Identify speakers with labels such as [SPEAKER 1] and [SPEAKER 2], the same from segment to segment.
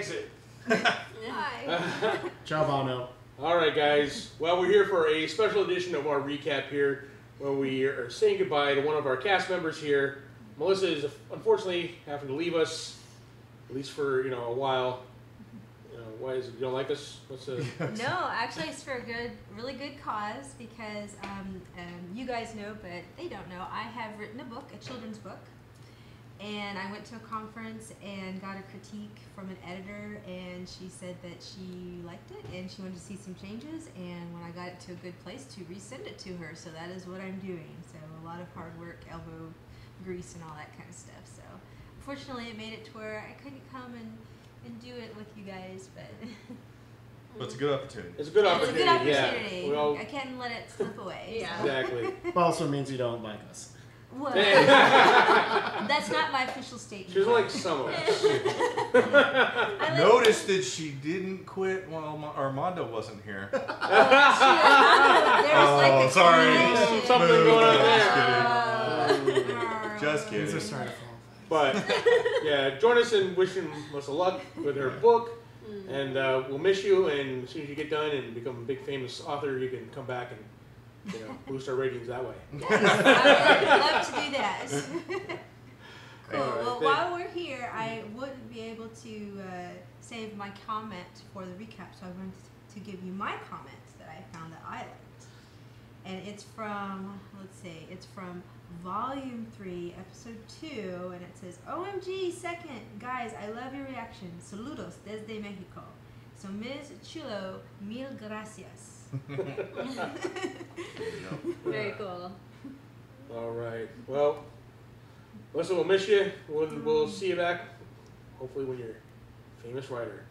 [SPEAKER 1] exit.
[SPEAKER 2] Hi.
[SPEAKER 3] Ciao, Bono.
[SPEAKER 1] All right, guys. Well, we're here for a special edition of our recap here, where we are saying goodbye to one of our cast members here. Melissa is unfortunately having to leave us, at least for a while. Why is it? You don't like us? What's the?
[SPEAKER 2] No, actually, it's for a really good cause because you guys know, but they don't know. I have written a book, a children's book, and I went to a conference and got a critique from an editor, and she said that she liked it and she wanted to see some changes. And when I got it to a good place, to resend it to her. So that is what I'm doing. So a lot of hard work, elbow grease, and all that kind of stuff. So fortunately, it made it to where I couldn't come and do it with you guys, but
[SPEAKER 4] it's a good opportunity.
[SPEAKER 1] It's a good opportunity.
[SPEAKER 2] It's a good opportunity.
[SPEAKER 1] Yeah.
[SPEAKER 2] I can't let it slip away.
[SPEAKER 5] Yeah.
[SPEAKER 1] Exactly.
[SPEAKER 3] It also means you don't like us.
[SPEAKER 2] Well, that's not my official statement.
[SPEAKER 1] She doesn't like some of us.
[SPEAKER 4] Notice that she didn't quit while Armando wasn't here.
[SPEAKER 2] There's
[SPEAKER 4] sorry.
[SPEAKER 1] Something going on there.
[SPEAKER 4] Just kidding.
[SPEAKER 3] These are starting to fall.
[SPEAKER 1] But yeah, join us in wishing Melissa luck with her book, and we'll miss you. And as soon as you get done and become a big famous author, you can come back and boost our ratings that way.
[SPEAKER 2] Yes, I would love to do that. Cool.
[SPEAKER 1] All right,
[SPEAKER 2] Well, while we're here, I wouldn't be able to save my comment for the recap, so I wanted to give you my comments that I found that I liked. And it's from, let's see, it's from Vol.3, Episode 2, and it says, OMG, second, guys, I love your reaction. Saludos desde Mexico. So, Ms. Chulo, mil gracias.
[SPEAKER 5] Very cool.
[SPEAKER 1] All right. Well, Melissa, we'll miss you. We'll see you back, hopefully, when you're a famous writer.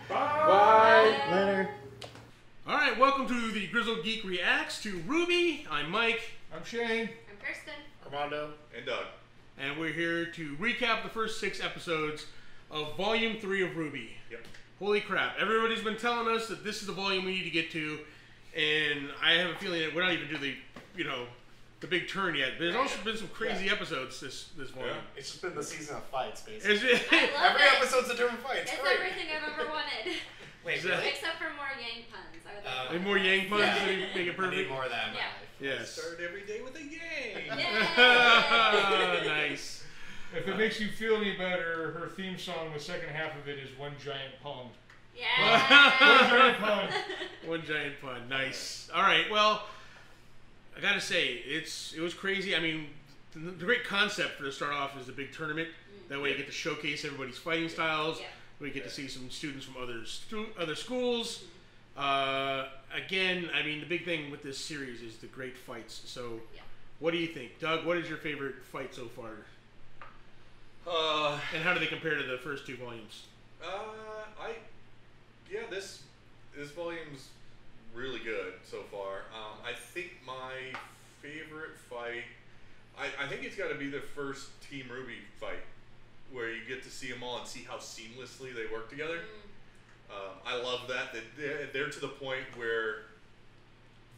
[SPEAKER 1] Bye.
[SPEAKER 3] Later.
[SPEAKER 1] All right. Welcome to the Grizzled Geek Reacts to RWBY. I'm Mike.
[SPEAKER 4] I'm Shane.
[SPEAKER 5] I'm Kirsten.
[SPEAKER 6] Armando.
[SPEAKER 4] And Doug.
[SPEAKER 1] And we're here to recap the first 6 episodes of Volume 3 of RWBY.
[SPEAKER 6] Yep.
[SPEAKER 1] Holy crap. Everybody's been telling us that this is the volume we need to get to, and I have a feeling that we're not even doing the big turn yet. But there's also been some crazy episodes this volume.
[SPEAKER 6] Yeah. It's just been the season of fights, basically.
[SPEAKER 1] Is it?
[SPEAKER 5] I love
[SPEAKER 6] Every
[SPEAKER 5] it.
[SPEAKER 6] episode's a different fight. It's
[SPEAKER 5] It's
[SPEAKER 6] great.
[SPEAKER 5] everything I've ever wanted.
[SPEAKER 6] Wait,
[SPEAKER 1] Exactly.
[SPEAKER 6] really?
[SPEAKER 5] Except for more Yang puns. I would like
[SPEAKER 1] And more Yang puns
[SPEAKER 6] Yeah.
[SPEAKER 1] to make it
[SPEAKER 6] I need
[SPEAKER 1] perfect.
[SPEAKER 6] more of that in my
[SPEAKER 5] Yeah.
[SPEAKER 6] life.
[SPEAKER 1] Yes.
[SPEAKER 6] Start every day with a yang.
[SPEAKER 5] Yay!
[SPEAKER 1] Nice.
[SPEAKER 7] If it makes you feel any better, her theme song, the second half of it is One Giant Pond.
[SPEAKER 5] Yeah.
[SPEAKER 7] One Giant Pond.
[SPEAKER 1] One giant pun. Nice. All right. Well, I gotta say, it was crazy. I mean, the great concept for to start off is the big tournament. That way, you get to showcase everybody's fighting styles.
[SPEAKER 5] Yeah.
[SPEAKER 1] We get to see some students from other schools. Again, I mean, the big thing with this series is the great fights. So,
[SPEAKER 5] Yeah.
[SPEAKER 1] what do you think, Doug? What is your favorite fight so far? And how do they compare to the first 2 volumes?
[SPEAKER 4] This volume's really good so far. I think my favorite fight, I think it's got to be the first Team RWBY fight, where you get to see them all and see how seamlessly they work together. I love that they're to the point where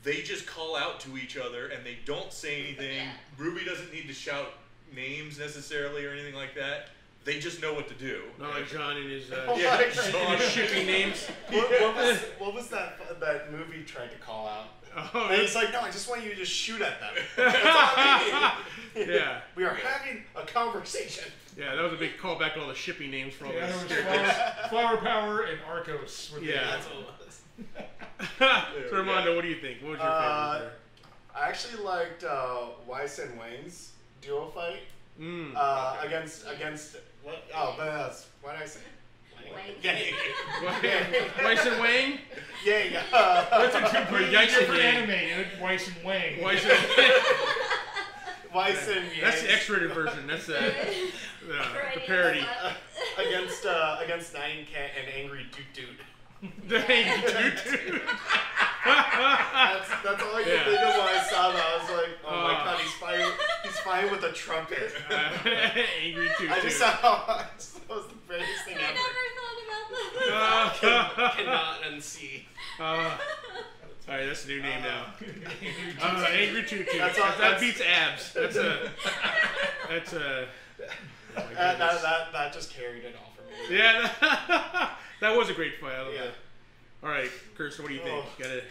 [SPEAKER 4] they just call out to each other and they don't say anything.
[SPEAKER 5] Yeah.
[SPEAKER 4] RWBY doesn't need to shout names necessarily or anything like that. They just know what to do.
[SPEAKER 1] Not like John and his,
[SPEAKER 4] Yeah,
[SPEAKER 1] his shipping names.
[SPEAKER 6] What was that movie tried to call out?
[SPEAKER 1] Oh,
[SPEAKER 6] And it's like, no, I just want you to just shoot at them. That's all I need.
[SPEAKER 1] yeah.
[SPEAKER 6] We are having a conversation.
[SPEAKER 1] Yeah, that was a big callback to all the shipping names for all
[SPEAKER 7] Yeah,
[SPEAKER 1] this.
[SPEAKER 7] there was Flower Power and Arcos. were the-
[SPEAKER 1] Yeah.
[SPEAKER 6] That's what it was.
[SPEAKER 1] So Armando, what do you think? What was your favorite there?
[SPEAKER 6] I actually liked Weiss and Wang's duo fight against what? Oh, but what did I say?
[SPEAKER 5] Wang.
[SPEAKER 6] Yang.
[SPEAKER 1] Weiss and Wang?
[SPEAKER 6] Yang.
[SPEAKER 7] That's a completely
[SPEAKER 1] Weiss and
[SPEAKER 7] different
[SPEAKER 1] Yang.
[SPEAKER 7] anime. Weiss and Wang.
[SPEAKER 1] Weiss and
[SPEAKER 6] Weiss and Yang.
[SPEAKER 1] That's the X-rated version. That's the parody.
[SPEAKER 6] against Nine Cat and Angry Dude Dude.
[SPEAKER 1] The Angry Dude.
[SPEAKER 6] That's all I could think of when I saw that. I was like, oh my god, he's fighting with a trumpet.
[SPEAKER 1] Angry Dude.
[SPEAKER 6] I just saw that was the greatest thing
[SPEAKER 5] I
[SPEAKER 6] ever.
[SPEAKER 5] never thought about that.
[SPEAKER 6] Cannot unsee.
[SPEAKER 1] Alright, that's the new name now. Angry Tutu. That beats abs. That's a.
[SPEAKER 6] That just carried it all for me.
[SPEAKER 1] Yeah, that was a great fight. I love
[SPEAKER 6] Yeah.
[SPEAKER 1] that. All right, Kirsten, what do you think?
[SPEAKER 6] Oh.
[SPEAKER 1] Got it.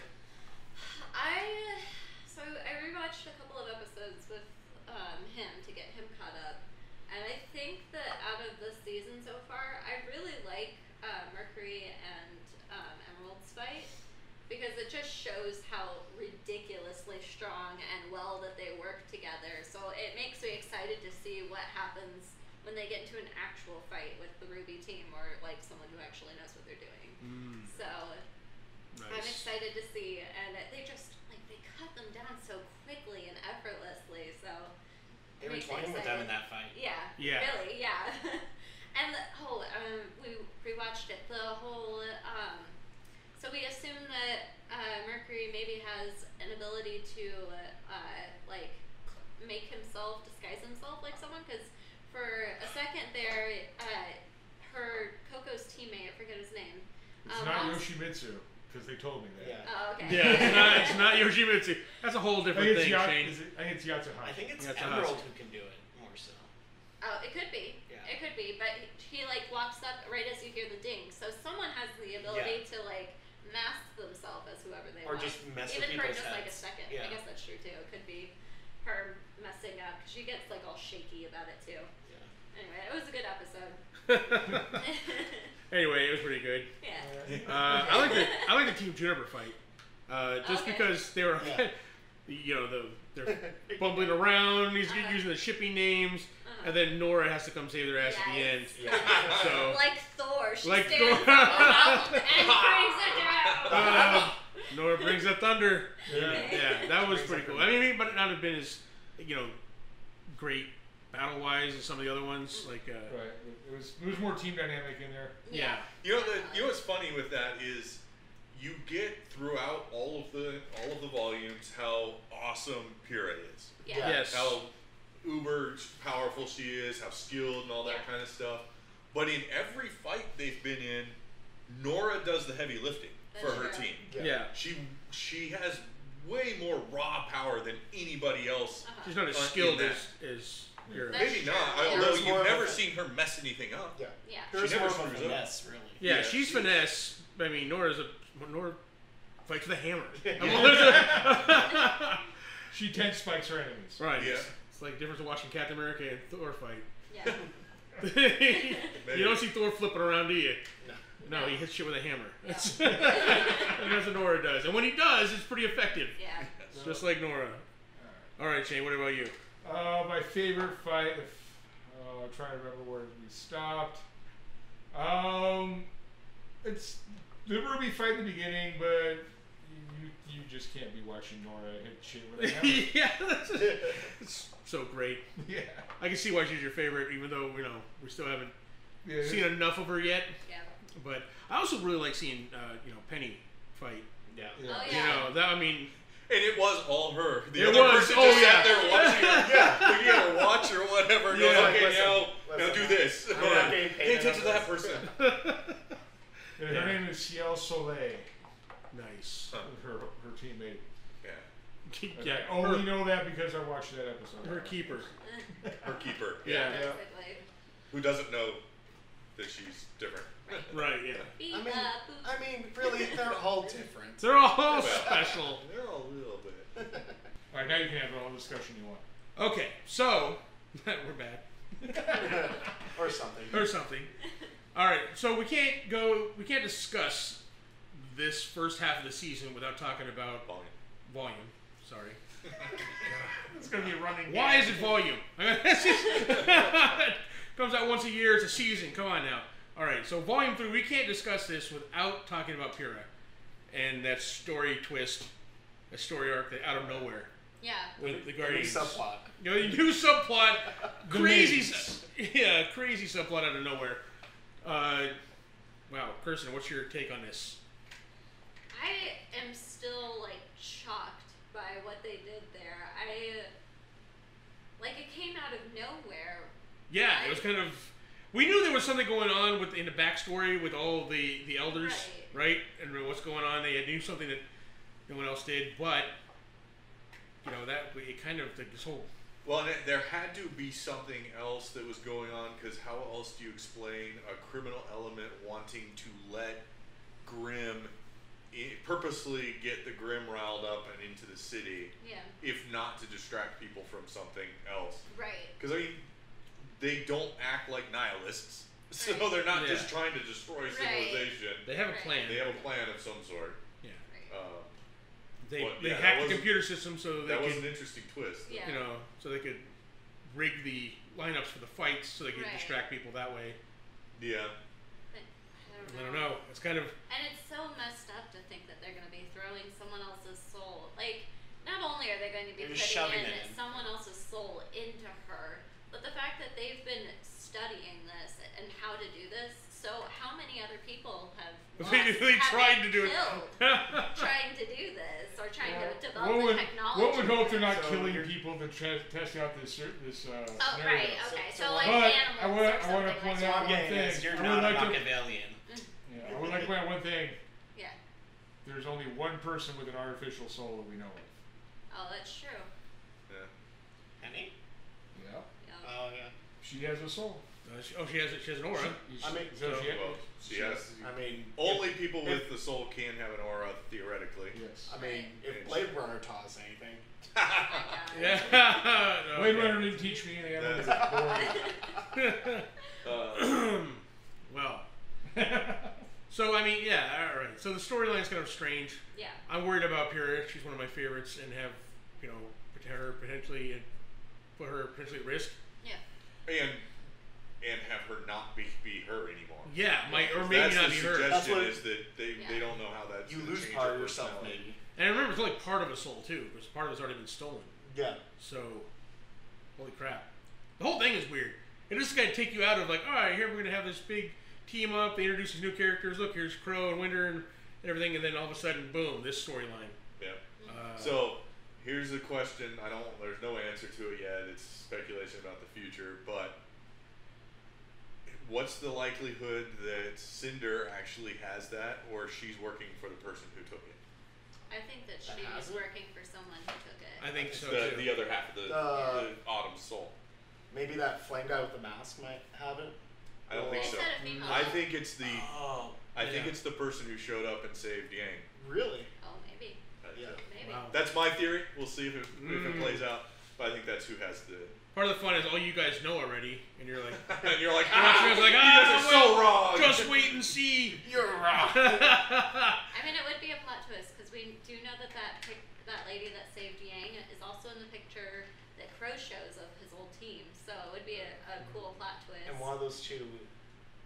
[SPEAKER 5] So I rewatched a couple of episodes with him to get him caught up, and I think that out of the season so far, I really like Mercury and Emerald's fight because it just shows how ridiculously strong and well that they work together. So it makes me excited to see what happens when they get into an actual fight with the RWBY team or like someone who actually knows what they're doing. So I'm excited to see, and they just like they cut them down so quickly and effortlessly. So
[SPEAKER 6] They were
[SPEAKER 5] makes me
[SPEAKER 6] toying with them in
[SPEAKER 5] excited.
[SPEAKER 6] that fight.
[SPEAKER 5] Yeah,
[SPEAKER 1] Yeah.
[SPEAKER 5] really, yeah. And we rewatched it. The whole so we assume that Mercury maybe has an ability to like make himself disguise himself like someone, because for a second there, her Coco's teammate, I forget his name.
[SPEAKER 7] It's not Yoshimitsu, because they told me that.
[SPEAKER 6] Yeah.
[SPEAKER 5] Oh, okay.
[SPEAKER 1] Yeah, it's not Yoshimitsu. That's a whole different thing, Shane.
[SPEAKER 7] I think it's Yatsuhashi.
[SPEAKER 6] I think it's
[SPEAKER 1] That's
[SPEAKER 6] Emerald
[SPEAKER 1] awesome.
[SPEAKER 6] who can do it more so.
[SPEAKER 5] Oh, it could be.
[SPEAKER 6] Yeah.
[SPEAKER 5] It could be, but he like walks up right as you hear the ding. So someone has the ability to like mask themselves as whoever they
[SPEAKER 6] Or
[SPEAKER 5] want.
[SPEAKER 6] just mess
[SPEAKER 5] even
[SPEAKER 6] with
[SPEAKER 5] for
[SPEAKER 6] people's
[SPEAKER 5] just like a
[SPEAKER 6] heads.
[SPEAKER 5] second.
[SPEAKER 6] Yeah.
[SPEAKER 5] I guess that's true too. It could be her messing up. She gets like all shaky about it too.
[SPEAKER 6] Yeah.
[SPEAKER 5] Anyway, it was a good episode.
[SPEAKER 1] Anyway, it was pretty good.
[SPEAKER 5] Yeah.
[SPEAKER 1] I like the Team Juniper fight, just
[SPEAKER 5] Okay.
[SPEAKER 1] because they were,
[SPEAKER 6] Yeah.
[SPEAKER 1] you know, they're bumbling around. He's using the shipping names, and then Nora has to come save their ass at the end.
[SPEAKER 5] Yes.
[SPEAKER 6] Yeah.
[SPEAKER 1] So
[SPEAKER 5] Like Thor, she
[SPEAKER 1] Like
[SPEAKER 5] stands
[SPEAKER 1] Thor.
[SPEAKER 5] up and brings it down.
[SPEAKER 1] Nora brings the thunder.
[SPEAKER 7] Yeah.
[SPEAKER 1] Yeah, that was pretty cool. I mean, it might not have been as, you know, great battle-wise as some of the other ones. Like,
[SPEAKER 7] Right. It was more team dynamic in there.
[SPEAKER 1] yeah.
[SPEAKER 4] You know what's funny with that is you get throughout all of the volumes how awesome Pyrrha is.
[SPEAKER 5] Yeah.
[SPEAKER 1] Yes.
[SPEAKER 4] How uber powerful she is, how skilled and all that
[SPEAKER 5] Yeah.
[SPEAKER 4] kind of stuff. But in every fight they've been in, Nora does the heavy lifting for
[SPEAKER 5] That's
[SPEAKER 4] her
[SPEAKER 5] true.
[SPEAKER 4] team.
[SPEAKER 1] Yeah.
[SPEAKER 4] She has way more raw power than anybody else.
[SPEAKER 1] She's not as
[SPEAKER 4] in
[SPEAKER 1] skilled
[SPEAKER 4] that.
[SPEAKER 1] as Pyrrha.
[SPEAKER 5] That's
[SPEAKER 4] Maybe
[SPEAKER 5] true.
[SPEAKER 4] not.
[SPEAKER 5] Yeah.
[SPEAKER 4] Although
[SPEAKER 6] There's more
[SPEAKER 4] you've
[SPEAKER 6] of
[SPEAKER 4] never
[SPEAKER 6] a-
[SPEAKER 4] seen her mess anything up.
[SPEAKER 6] Yeah.
[SPEAKER 5] Yeah.
[SPEAKER 6] There's
[SPEAKER 4] never
[SPEAKER 6] more of a
[SPEAKER 4] screws up.
[SPEAKER 6] finesse, really.
[SPEAKER 1] Yeah,
[SPEAKER 4] Yeah,
[SPEAKER 1] she's
[SPEAKER 4] she-
[SPEAKER 1] finesse. I mean, Nora fights with a hammer.
[SPEAKER 7] She 10 spikes her enemies.
[SPEAKER 1] Right.
[SPEAKER 4] Yeah.
[SPEAKER 1] It's like the difference of watching Captain America and Thor fight.
[SPEAKER 5] Yeah.
[SPEAKER 1] You don't see Thor flipping around, do you?
[SPEAKER 6] No.
[SPEAKER 1] No, he hits shit with a hammer. That's what Nora does. And when he does, it's pretty effective.
[SPEAKER 5] Yeah.
[SPEAKER 1] Just like Nora. All right, Shane, what about you?
[SPEAKER 7] My favorite fight, I'm trying to remember where we stopped. It's the RWBY fight in the beginning, but you just can't be watching Nora hit shit with a hammer.
[SPEAKER 1] Yeah, it's so great.
[SPEAKER 7] Yeah.
[SPEAKER 1] I can see why she's your favorite, even though, you know, we still haven't
[SPEAKER 7] Yeah,
[SPEAKER 1] seen enough of her yet.
[SPEAKER 5] Yeah.
[SPEAKER 1] But I also really like seeing, you know, Penny fight.
[SPEAKER 6] Yeah.
[SPEAKER 7] yeah.
[SPEAKER 5] Oh,
[SPEAKER 1] You
[SPEAKER 5] yeah.
[SPEAKER 1] know, that, I mean,
[SPEAKER 4] And it was all her. The
[SPEAKER 1] It
[SPEAKER 4] other
[SPEAKER 1] was.
[SPEAKER 4] person
[SPEAKER 1] Oh,
[SPEAKER 4] just
[SPEAKER 1] yeah.
[SPEAKER 4] sat there watching her.
[SPEAKER 6] Yeah.
[SPEAKER 4] Looking at her watch or whatever. And
[SPEAKER 1] Yeah.
[SPEAKER 4] goes, okay,
[SPEAKER 6] Listen,
[SPEAKER 4] now
[SPEAKER 6] listen.
[SPEAKER 4] do this.
[SPEAKER 6] I'm not getting
[SPEAKER 4] Pay
[SPEAKER 6] paid
[SPEAKER 4] attention to that
[SPEAKER 6] enough for
[SPEAKER 4] person.
[SPEAKER 7] And her name is Ciel Soleil,
[SPEAKER 1] nice.
[SPEAKER 4] Huh.
[SPEAKER 7] her teammate.
[SPEAKER 4] Yeah.
[SPEAKER 1] Yeah,
[SPEAKER 7] I only know that because I watched that episode.
[SPEAKER 1] her keeper.
[SPEAKER 4] Her keeper.
[SPEAKER 1] Yeah.
[SPEAKER 5] Basically.
[SPEAKER 4] Who doesn't know that she's different?
[SPEAKER 1] Right, yeah.
[SPEAKER 5] Beep,
[SPEAKER 6] I mean,
[SPEAKER 5] boop.
[SPEAKER 6] I mean, really, they're all different.
[SPEAKER 1] They're all
[SPEAKER 4] Well,
[SPEAKER 1] special.
[SPEAKER 4] They're all a little bit.
[SPEAKER 7] All right, now you can have all the discussion you want.
[SPEAKER 1] Okay, so, we're bad.
[SPEAKER 6] Or something.
[SPEAKER 1] Or something. All right, so we can't discuss this first half of the season without talking about volume. Sorry.
[SPEAKER 7] It's gonna be a running.
[SPEAKER 1] Why
[SPEAKER 7] gag.
[SPEAKER 1] is it volume? It's just- comes out once a year. It's a season. Come on now. All right, so volume 3. We can't discuss this without talking about Pyrrha and that story twist, a story arc that out of nowhere
[SPEAKER 5] Yeah.
[SPEAKER 1] with the
[SPEAKER 6] New
[SPEAKER 1] Guardians.
[SPEAKER 6] subplot.
[SPEAKER 1] You know, the new subplot,
[SPEAKER 7] The
[SPEAKER 1] crazy,
[SPEAKER 7] names.
[SPEAKER 1] yeah, crazy subplot out of nowhere. Wow, Kirsten, what's your take on this?
[SPEAKER 5] I am still like shocked by what they did there. It came out of nowhere.
[SPEAKER 1] Yeah, it was kind of. We knew there was something going on in the backstory with all the elders, right? And what's going on. They knew something that no one else did, but you know that it kind of this whole
[SPEAKER 4] Well, and there had to be something else that was going on, because how else do you explain a criminal element wanting to let Grimm purposely get the Grimm riled up and into the city, if not to distract people from something else?
[SPEAKER 5] Right.
[SPEAKER 4] Because I mean, they don't act like nihilists, so they're not just trying to destroy civilization.
[SPEAKER 1] They have a plan.
[SPEAKER 4] They have a plan of some sort.
[SPEAKER 1] Yeah.
[SPEAKER 4] They
[SPEAKER 1] hacked the computer system so they
[SPEAKER 4] that
[SPEAKER 1] could,
[SPEAKER 4] was an interesting twist.
[SPEAKER 5] Yeah.
[SPEAKER 1] you know, so they could rig the lineups for the fights so they could distract people that way.
[SPEAKER 4] Yeah.
[SPEAKER 1] I don't know. It's kind of.
[SPEAKER 5] And it's so messed up to think that they're going to be throwing someone else's soul. Like, not only are they going to be putting in someone else's soul into her, but the fact that they've been studying this and how to do this. So how many other people have
[SPEAKER 1] tried to do it?
[SPEAKER 5] Trying to do this or trying to develop the technology?
[SPEAKER 7] One would hope they're not killing people to test out this scenario.
[SPEAKER 5] Oh, right. Okay. So like
[SPEAKER 7] but
[SPEAKER 5] animals
[SPEAKER 7] I want to point out one thing.
[SPEAKER 3] You're not a Machiavellian.
[SPEAKER 7] Yeah, I would like to point out one thing.
[SPEAKER 5] Yeah.
[SPEAKER 7] There's only one person with an artificial soul that we know of.
[SPEAKER 5] Oh, that's true.
[SPEAKER 4] Yeah.
[SPEAKER 3] Penny?
[SPEAKER 7] Yeah.
[SPEAKER 3] Oh yeah.
[SPEAKER 7] She has a soul.
[SPEAKER 1] She has an aura.
[SPEAKER 4] She has.
[SPEAKER 6] I mean,
[SPEAKER 4] only people with the soul can have an aura, theoretically.
[SPEAKER 7] Yes.
[SPEAKER 6] I mean, if Blade Runner taught us anything.
[SPEAKER 1] Yeah.
[SPEAKER 7] Blade Runner didn't teach me anything.
[SPEAKER 1] Well. So I mean, yeah, all right. So the storyline's kind of strange.
[SPEAKER 5] Yeah.
[SPEAKER 1] I'm worried about Pyrrha. She's one of my favorites, and have put her potentially at risk.
[SPEAKER 5] Yeah.
[SPEAKER 4] And have her not be her anymore.
[SPEAKER 1] Yeah, or maybe not be her.
[SPEAKER 4] That's the suggestion is that they don't know how that's
[SPEAKER 6] you
[SPEAKER 4] gonna
[SPEAKER 6] lose
[SPEAKER 4] change
[SPEAKER 6] part
[SPEAKER 4] her
[SPEAKER 6] of yourself,
[SPEAKER 4] personality.
[SPEAKER 6] maybe.
[SPEAKER 1] And remember, it's only part of a soul too, because part of it's already been stolen.
[SPEAKER 6] Yeah.
[SPEAKER 1] So, holy crap, the whole thing is weird. It just kind of take you out of like, all right, here we're gonna have this big team up. They introduce these new characters. Look, here's Crow and Winter and everything, and then all of a sudden, boom, this storyline.
[SPEAKER 4] Yeah. So here's the question. There's no answer to it yet. It's speculation about the future, but what's the likelihood that Cinder actually has that, or she's working for the person who took it?
[SPEAKER 5] I think that she's working for someone who took it.
[SPEAKER 1] I think so too.
[SPEAKER 4] The other half of the Autumn Soul.
[SPEAKER 6] Maybe that flame guy with the mask might have it.
[SPEAKER 4] I don't think so.
[SPEAKER 5] Said a female.
[SPEAKER 4] I think it's the. I think
[SPEAKER 1] Yeah.
[SPEAKER 4] it's the person who showed up and saved Yang.
[SPEAKER 6] Really?
[SPEAKER 5] Oh, maybe.
[SPEAKER 6] Yeah.
[SPEAKER 5] Maybe.
[SPEAKER 1] Wow.
[SPEAKER 4] That's my theory. We'll see if it plays out. But I think that's who has the.
[SPEAKER 1] Part of the fun is all you guys know already, and you're like,
[SPEAKER 4] And you're like,
[SPEAKER 1] you guys are like,
[SPEAKER 4] you guys are so wrong.
[SPEAKER 1] Just wait and see.
[SPEAKER 6] You're wrong.
[SPEAKER 5] I mean, it would be a plot twist because we do know that that lady that saved Yang is also in the picture that Crow shows of his old team. So it would be a cool plot twist.
[SPEAKER 6] And one of those two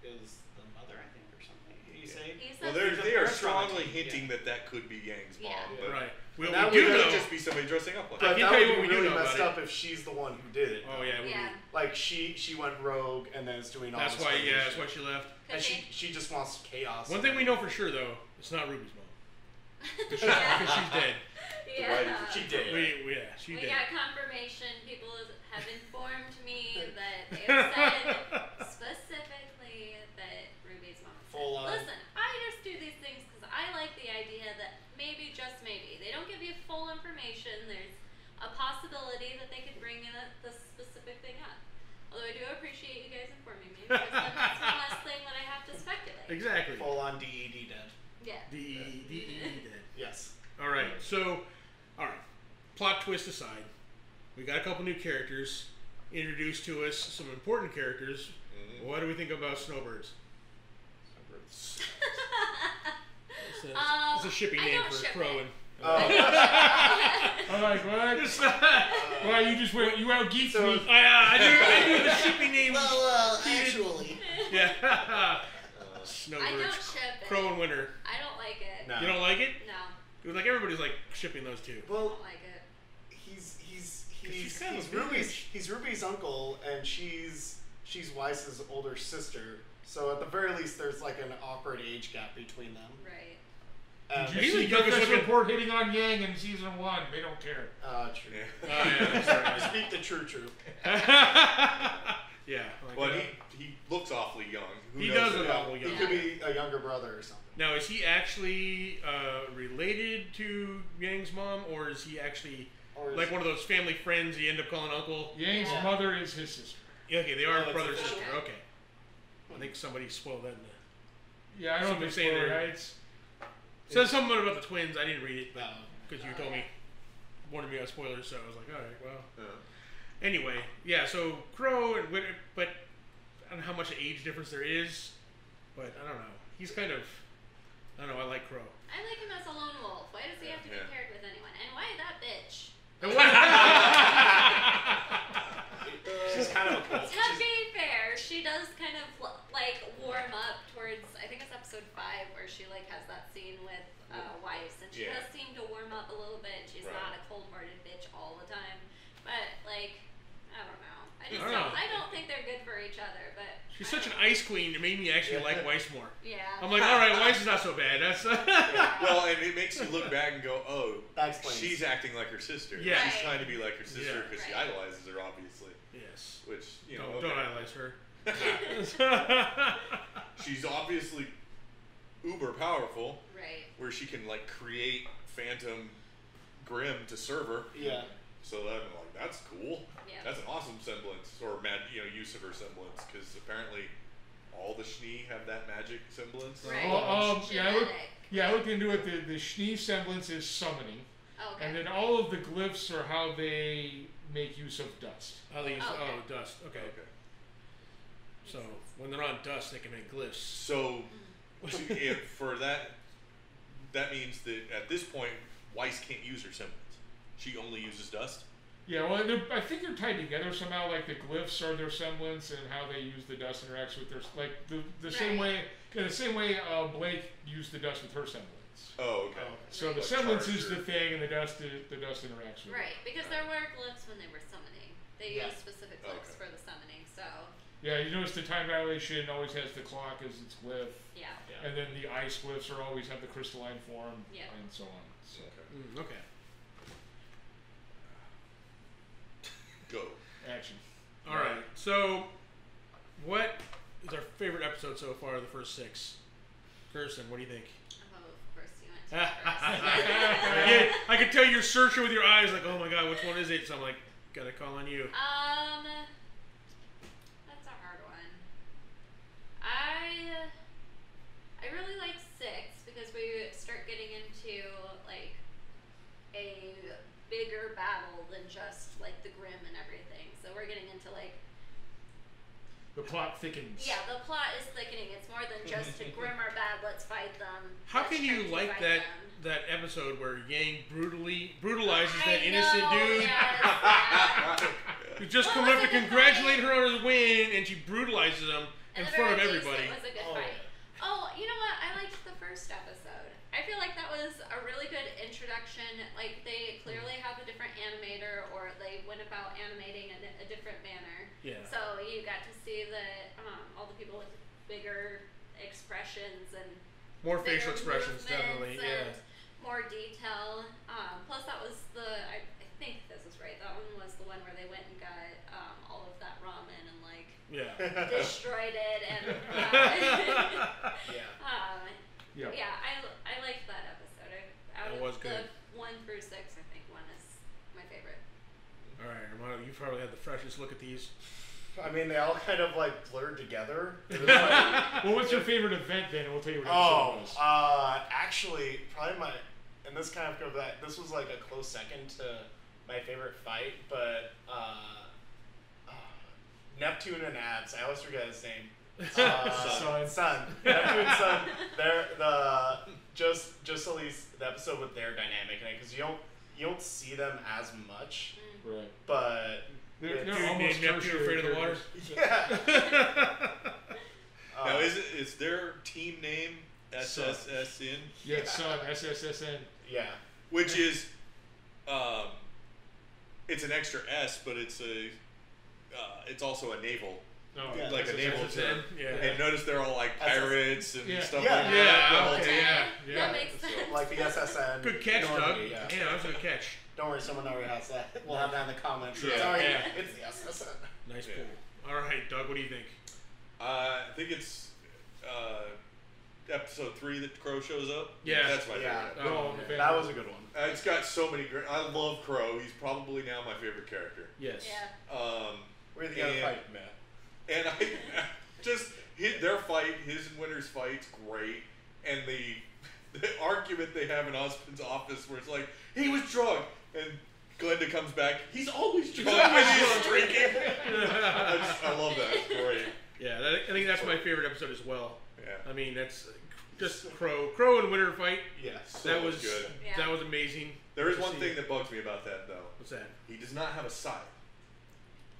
[SPEAKER 3] Is the mother, I think, or something? You say?
[SPEAKER 5] He
[SPEAKER 4] Well,
[SPEAKER 5] says
[SPEAKER 4] they are
[SPEAKER 6] restaurant
[SPEAKER 4] strongly
[SPEAKER 6] team,
[SPEAKER 4] hinting that could be Yang's mom.
[SPEAKER 5] Yeah.
[SPEAKER 4] But
[SPEAKER 1] Right. We
[SPEAKER 6] That
[SPEAKER 1] do
[SPEAKER 6] would
[SPEAKER 1] know.
[SPEAKER 4] just be somebody dressing up like
[SPEAKER 6] But
[SPEAKER 1] I can
[SPEAKER 6] that
[SPEAKER 1] tell you
[SPEAKER 6] would
[SPEAKER 1] what
[SPEAKER 6] be
[SPEAKER 1] we do
[SPEAKER 6] really
[SPEAKER 1] know
[SPEAKER 6] messed
[SPEAKER 1] about
[SPEAKER 6] up if she's the one who did it.
[SPEAKER 1] Oh yeah. It would
[SPEAKER 5] Yeah.
[SPEAKER 6] Like she went rogue and then is doing all
[SPEAKER 1] That's
[SPEAKER 6] this
[SPEAKER 1] why.
[SPEAKER 6] crazy
[SPEAKER 1] Yeah.
[SPEAKER 6] shit.
[SPEAKER 1] That's why she left.
[SPEAKER 6] And she just wants chaos.
[SPEAKER 1] One thing we know for sure though, it's not Ruby's mom. Because she's dead.
[SPEAKER 5] Yeah.
[SPEAKER 6] She did.
[SPEAKER 1] She
[SPEAKER 5] We
[SPEAKER 1] did.
[SPEAKER 5] got confirmation. People have informed me that they have said specifically that Ruby's mom.
[SPEAKER 6] Full on.
[SPEAKER 5] Listen, I just do these things because I like the idea that maybe, just maybe, they don't give you full information. There's a possibility that they could bring in the specific thing up. Although I do appreciate you guys informing me because then that's one less thing that I have to speculate.
[SPEAKER 1] Exactly.
[SPEAKER 6] Full on DED dead.
[SPEAKER 5] Yeah.
[SPEAKER 1] D dead.
[SPEAKER 6] Yes.
[SPEAKER 1] All right. So, all right. Plot twist aside, we got a couple new characters introduced to us. Some important characters.
[SPEAKER 4] Mm-hmm.
[SPEAKER 1] What do we think about Snowbirds? It's a shipping
[SPEAKER 5] I
[SPEAKER 1] name
[SPEAKER 5] don't
[SPEAKER 1] for
[SPEAKER 5] ship
[SPEAKER 1] Crow
[SPEAKER 5] it.
[SPEAKER 1] and.
[SPEAKER 7] I'm like, what? Why you just went? You out geeked me?
[SPEAKER 1] I knew the shipping name.
[SPEAKER 6] Actually.
[SPEAKER 1] Yeah.
[SPEAKER 5] I
[SPEAKER 1] Snowbirds.
[SPEAKER 5] don't ship it.
[SPEAKER 1] Crow and Winter.
[SPEAKER 5] I don't like it.
[SPEAKER 6] No.
[SPEAKER 1] You don't like it?
[SPEAKER 5] No.
[SPEAKER 1] It was like everybody's like shipping those two.
[SPEAKER 5] I
[SPEAKER 6] Well,
[SPEAKER 5] don't like it.
[SPEAKER 6] he's
[SPEAKER 1] kind of a bitch.
[SPEAKER 6] He's Ruby's uncle, and she's Weiss's older sister. So at the very least, there's like an awkward age gap between them.
[SPEAKER 5] Right.
[SPEAKER 7] Did you
[SPEAKER 1] He's
[SPEAKER 7] see
[SPEAKER 1] the youngest
[SPEAKER 7] Professor
[SPEAKER 1] looking-
[SPEAKER 7] Report hitting on Yang in season 1? They don't care.
[SPEAKER 6] True.
[SPEAKER 1] Yeah, sorry.
[SPEAKER 6] Speak the truth.
[SPEAKER 1] Yeah. Like,
[SPEAKER 4] But he looks awfully young. Who
[SPEAKER 1] He
[SPEAKER 4] knows
[SPEAKER 1] does
[SPEAKER 4] if-
[SPEAKER 1] look awful
[SPEAKER 6] He
[SPEAKER 1] young.
[SPEAKER 6] could be a younger brother or something.
[SPEAKER 1] Now, is he actually related to Yang's mom, or is he actually like one of those family friends you end up calling uncle.
[SPEAKER 7] Yang's mother is his sister.
[SPEAKER 1] Yeah, okay, they are brother and
[SPEAKER 6] official.
[SPEAKER 1] sister. Okay. I think somebody spoiled that in the...
[SPEAKER 7] Yeah, I don't
[SPEAKER 1] Somebody
[SPEAKER 7] think
[SPEAKER 1] say
[SPEAKER 7] so.
[SPEAKER 1] there. Says something about the twins. I didn't read it, because you told me, warned me about spoilers, so I was like, all right, well. Anyway, yeah. So Crow and but I don't know how much age difference there is, but I don't know. He's kind of, I don't know. I like Crow.
[SPEAKER 5] I like him as a lone wolf. Why does he have to be paired with anyone? And why that bitch?
[SPEAKER 6] She's kind of a cool.
[SPEAKER 5] To be fair, she does kind of like warm up towards. I think it's episode 5 where she like has that scene with Weiss, and she does seem to warm up a little bit. She's not a cold-hearted bitch all the time, but like I don't know. I don't think they're good for each other. But
[SPEAKER 1] She's such an ice queen. It made me actually like Weiss more.
[SPEAKER 5] yeah.
[SPEAKER 1] I'm like, all right, Weiss is not so bad. That's
[SPEAKER 4] Well, and it makes you look back and go, oh,
[SPEAKER 6] That explains.
[SPEAKER 4] she's acting like her sister.
[SPEAKER 1] Yeah.
[SPEAKER 4] She's
[SPEAKER 5] Right.
[SPEAKER 4] trying to be like her sister
[SPEAKER 1] Yeah.
[SPEAKER 4] because she
[SPEAKER 5] Right.
[SPEAKER 4] idolizes her, obviously.
[SPEAKER 1] yes.
[SPEAKER 4] Which, you know,
[SPEAKER 1] Don't idolize her.
[SPEAKER 4] she's obviously uber powerful,
[SPEAKER 5] Right.
[SPEAKER 4] where she can like create Phantom Grim to serve her.
[SPEAKER 6] Yeah.
[SPEAKER 4] So then I'm like, that's cool.
[SPEAKER 5] Yeah.
[SPEAKER 4] That's an awesome semblance, or use of her semblance, because apparently all the Schnee have that magic semblance.
[SPEAKER 5] Right.
[SPEAKER 7] I looked into it. The Schnee semblance is summoning,
[SPEAKER 5] Okay.
[SPEAKER 7] and then all of the glyphs are how they make use of dust.
[SPEAKER 1] How they use
[SPEAKER 5] Okay.
[SPEAKER 1] dust. Okay.
[SPEAKER 4] Okay.
[SPEAKER 1] So when they're on dust, they can make glyphs.
[SPEAKER 4] So, for that means that at this point, Weiss can't use her semblance. She only uses dust.
[SPEAKER 7] Yeah, well, I think they're tied together somehow. Like the glyphs are their semblance, and how they use the dust interacts with their the same way. Yeah, the same way Blake used the dust with her semblance.
[SPEAKER 4] Oh, okay.
[SPEAKER 7] So the
[SPEAKER 4] Like
[SPEAKER 7] semblance is
[SPEAKER 4] charger.
[SPEAKER 7] the thing, and the dust interacts with it.
[SPEAKER 5] Right, because there were glyphs when they were summoning. They
[SPEAKER 6] Yeah.
[SPEAKER 5] used specific glyphs
[SPEAKER 4] Okay.
[SPEAKER 5] for the summoning, so
[SPEAKER 7] Yeah, you notice the time dilation always has the clock as its glyph,
[SPEAKER 5] yeah.
[SPEAKER 7] and then the ice glyphs are always have the crystalline form,
[SPEAKER 5] Yeah.
[SPEAKER 7] and so on. So
[SPEAKER 1] Okay.
[SPEAKER 4] Go.
[SPEAKER 7] action.
[SPEAKER 1] All right. So, what is our favorite episode so far? The first 6. Kirsten, what do you think?
[SPEAKER 5] Oh, of course you went to first.
[SPEAKER 1] Yeah, I can tell you're searching with your eyes, like, oh my god, which one is it? So I'm like, gotta call on you.
[SPEAKER 5] That's a hard one. I really like 6 because we start getting into like a bigger battle than just like the Grim and everything. So we're getting into like
[SPEAKER 7] The plot thickens.
[SPEAKER 5] the plot is thickening. It's more than just the Grim are bad. Let's fight them.
[SPEAKER 1] How
[SPEAKER 5] Let's
[SPEAKER 1] can you
[SPEAKER 5] try to
[SPEAKER 1] like
[SPEAKER 5] fight
[SPEAKER 1] that
[SPEAKER 5] them.
[SPEAKER 1] that episode where Yang brutalizes
[SPEAKER 5] I
[SPEAKER 1] that innocent
[SPEAKER 5] know,
[SPEAKER 1] dude?
[SPEAKER 5] yes,
[SPEAKER 1] Who just
[SPEAKER 5] Well,
[SPEAKER 1] come
[SPEAKER 5] it
[SPEAKER 1] up to
[SPEAKER 5] was a good
[SPEAKER 1] congratulate
[SPEAKER 5] fight.
[SPEAKER 1] her on his win, and she brutalizes him in
[SPEAKER 5] At the
[SPEAKER 1] front of
[SPEAKER 5] very least,
[SPEAKER 1] everybody.
[SPEAKER 5] It was a good
[SPEAKER 6] Oh,
[SPEAKER 5] fight.
[SPEAKER 6] yeah.
[SPEAKER 5] Oh, you know what? I liked the first episode. I feel like that was a really good introduction. Like they clearly have a different animator, or they went about animating in a different manner.
[SPEAKER 1] Yeah.
[SPEAKER 5] So you got to see all the people with bigger expressions and
[SPEAKER 1] More
[SPEAKER 5] bigger
[SPEAKER 1] facial expressions, definitely.
[SPEAKER 5] movements
[SPEAKER 1] Yeah.
[SPEAKER 5] and more detail. Plus, that was I think this is right. That one was the one where they went and got all of that ramen and like
[SPEAKER 1] Yeah.
[SPEAKER 5] destroyed it and.
[SPEAKER 6] Yeah.
[SPEAKER 5] I liked that episode. Out
[SPEAKER 1] It
[SPEAKER 5] of
[SPEAKER 1] was
[SPEAKER 5] the
[SPEAKER 1] good.
[SPEAKER 5] 1 through 6, I think 1 is my favorite.
[SPEAKER 1] All right, Armando, you probably had the freshest look at these.
[SPEAKER 6] I mean, they all kind of like blurred together. It was like,
[SPEAKER 7] Well, what's your favorite event then? And we'll tell you what
[SPEAKER 6] oh,
[SPEAKER 7] episode it was.
[SPEAKER 6] actually, probably and this kind of goes back. This was like a close second to my favorite fight, but Neptune and Abs. I always forget his name. Sun. Neptune and Sun. They're just at least the episode with their dynamic in it, because you don't see them as much,
[SPEAKER 7] Right.
[SPEAKER 6] but
[SPEAKER 7] They're
[SPEAKER 1] Dude
[SPEAKER 7] almost
[SPEAKER 1] named Neptune
[SPEAKER 7] tertiary
[SPEAKER 1] afraid of the water.
[SPEAKER 7] characters.
[SPEAKER 6] yeah.
[SPEAKER 4] Now, is their team name SSSN?
[SPEAKER 7] Yeah, Sun, SSSN.
[SPEAKER 6] Yeah.
[SPEAKER 4] Which is, it's an extra S, but it's also a naval,
[SPEAKER 7] No,
[SPEAKER 6] Yeah.
[SPEAKER 4] like a naval
[SPEAKER 1] SSSN,
[SPEAKER 4] term.
[SPEAKER 1] yeah.
[SPEAKER 4] And notice they're all like pirates and
[SPEAKER 7] Yeah.
[SPEAKER 4] stuff
[SPEAKER 6] Yeah.
[SPEAKER 4] like that.
[SPEAKER 1] Yeah,
[SPEAKER 4] the whole
[SPEAKER 1] okay,
[SPEAKER 4] team.
[SPEAKER 1] yeah.
[SPEAKER 5] That makes sense.
[SPEAKER 6] Like the SSN.
[SPEAKER 1] Good catch, Doug.
[SPEAKER 6] Normandy,
[SPEAKER 1] Yeah,
[SPEAKER 6] yeah.
[SPEAKER 1] that was a good catch.
[SPEAKER 6] Don't worry, someone already has that. We'll have that in the comments.
[SPEAKER 4] Yeah.
[SPEAKER 6] Sorry,
[SPEAKER 1] Yeah.
[SPEAKER 6] it's the SSN.
[SPEAKER 1] Nice
[SPEAKER 4] Yeah.
[SPEAKER 1] pull. All right, Doug, what do you think?
[SPEAKER 4] I think it's episode 3 that Crow shows up.
[SPEAKER 1] Yeah.
[SPEAKER 4] That's my
[SPEAKER 6] Yeah.
[SPEAKER 4] favorite.
[SPEAKER 7] Oh,
[SPEAKER 6] That was a good one.
[SPEAKER 4] It's got so many great. I love Crow. He's probably now my favorite character.
[SPEAKER 1] Yes.
[SPEAKER 5] Yeah.
[SPEAKER 6] Where they gotta fight, man.
[SPEAKER 4] And I just their fight, his and Winter's fight's great, and the argument they have in Osmond's office where it's like he was drunk, and Glenda comes back, he's always drunk when he's drinking. I love that. It's great.
[SPEAKER 1] Yeah, I think that's my favorite episode as well.
[SPEAKER 4] Yeah.
[SPEAKER 1] I mean, that's just Crow and Winter fight.
[SPEAKER 6] Yeah.
[SPEAKER 1] That was
[SPEAKER 4] good.
[SPEAKER 5] Yeah.
[SPEAKER 1] That was amazing.
[SPEAKER 4] There is
[SPEAKER 1] to
[SPEAKER 4] one
[SPEAKER 1] see.
[SPEAKER 4] thing that bugs me about that though.
[SPEAKER 1] What's that?
[SPEAKER 4] He does not have a scythe.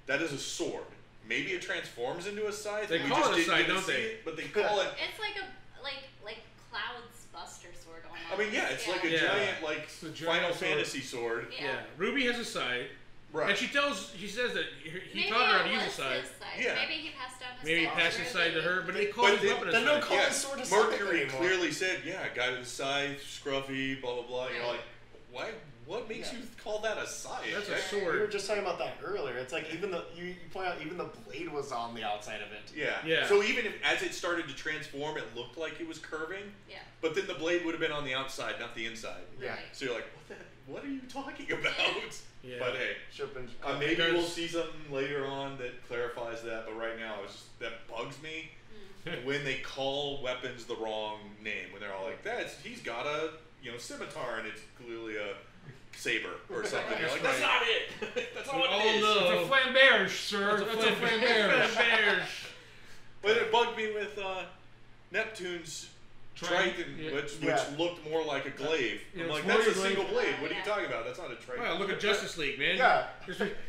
[SPEAKER 4] That is a sword. Maybe it transforms into a scythe.
[SPEAKER 1] They
[SPEAKER 4] and we
[SPEAKER 1] call
[SPEAKER 4] just
[SPEAKER 1] it a
[SPEAKER 4] didn't
[SPEAKER 1] scythe,
[SPEAKER 4] get to
[SPEAKER 1] don't
[SPEAKER 4] see
[SPEAKER 1] they?
[SPEAKER 4] it, but they call it.
[SPEAKER 5] It's like Cloud's Buster Sword almost.
[SPEAKER 4] I mean, yeah, it's like a
[SPEAKER 1] Yeah.
[SPEAKER 4] giant, like
[SPEAKER 7] It's a giant
[SPEAKER 4] Final
[SPEAKER 7] sword.
[SPEAKER 4] Fantasy sword.
[SPEAKER 5] Yeah.
[SPEAKER 1] Ruby has a side,
[SPEAKER 4] Right.
[SPEAKER 1] and she says that he
[SPEAKER 5] Maybe
[SPEAKER 1] taught her how to
[SPEAKER 5] it
[SPEAKER 1] use a
[SPEAKER 5] was
[SPEAKER 1] side.
[SPEAKER 5] his side.
[SPEAKER 4] Yeah.
[SPEAKER 5] Maybe he passed down his
[SPEAKER 1] Maybe he
[SPEAKER 5] side
[SPEAKER 1] passed his side to her, but they call
[SPEAKER 4] But
[SPEAKER 1] his weapon a
[SPEAKER 6] then no
[SPEAKER 1] side.
[SPEAKER 6] call
[SPEAKER 4] Yeah,
[SPEAKER 6] his sword a scythe
[SPEAKER 4] Mercury
[SPEAKER 6] anymore.
[SPEAKER 4] clearly said, "Yeah, guy with a scythe, scruffy, blah blah blah." You're
[SPEAKER 5] Right.
[SPEAKER 4] like, why? What makes
[SPEAKER 6] Yeah.
[SPEAKER 4] you call that a scythe?
[SPEAKER 1] That's a
[SPEAKER 4] That-
[SPEAKER 6] We were
[SPEAKER 1] sword.
[SPEAKER 6] just talking about that earlier. It's like even you point out even the blade was on the outside of it.
[SPEAKER 4] Yeah.
[SPEAKER 1] Yeah.
[SPEAKER 4] So even if as it started to transform, it looked like it was curving,
[SPEAKER 5] Yeah.
[SPEAKER 4] but then the blade would have been on the outside, not the inside.
[SPEAKER 6] Yeah.
[SPEAKER 5] Right.
[SPEAKER 4] So you're like, what are you talking about?
[SPEAKER 1] Yeah.
[SPEAKER 4] But hey,
[SPEAKER 6] Should've been.
[SPEAKER 4] maybe
[SPEAKER 1] Because-
[SPEAKER 4] we'll see something later on that clarifies that. But right now, that bugs me when they call weapons the wrong name. When they're all like, he's got a scimitar and it's clearly a saber or something. You're like, that's not it. That's not what it is.
[SPEAKER 1] no.
[SPEAKER 7] It's a flamberge, sir. That's a flamberge.
[SPEAKER 1] Bears.
[SPEAKER 4] But it bugged me with Neptune's Triton,
[SPEAKER 7] Yeah.
[SPEAKER 4] which
[SPEAKER 6] Yeah.
[SPEAKER 4] looked more like a glaive.
[SPEAKER 7] Yeah,
[SPEAKER 4] I'm
[SPEAKER 7] it's
[SPEAKER 4] like,
[SPEAKER 7] more
[SPEAKER 4] that's a
[SPEAKER 7] like a
[SPEAKER 4] single
[SPEAKER 5] glaive.
[SPEAKER 4] blade. What are you
[SPEAKER 5] Yeah.
[SPEAKER 4] talking about? That's not a Triton.
[SPEAKER 1] Well, look at Justice League, man.
[SPEAKER 6] Yeah.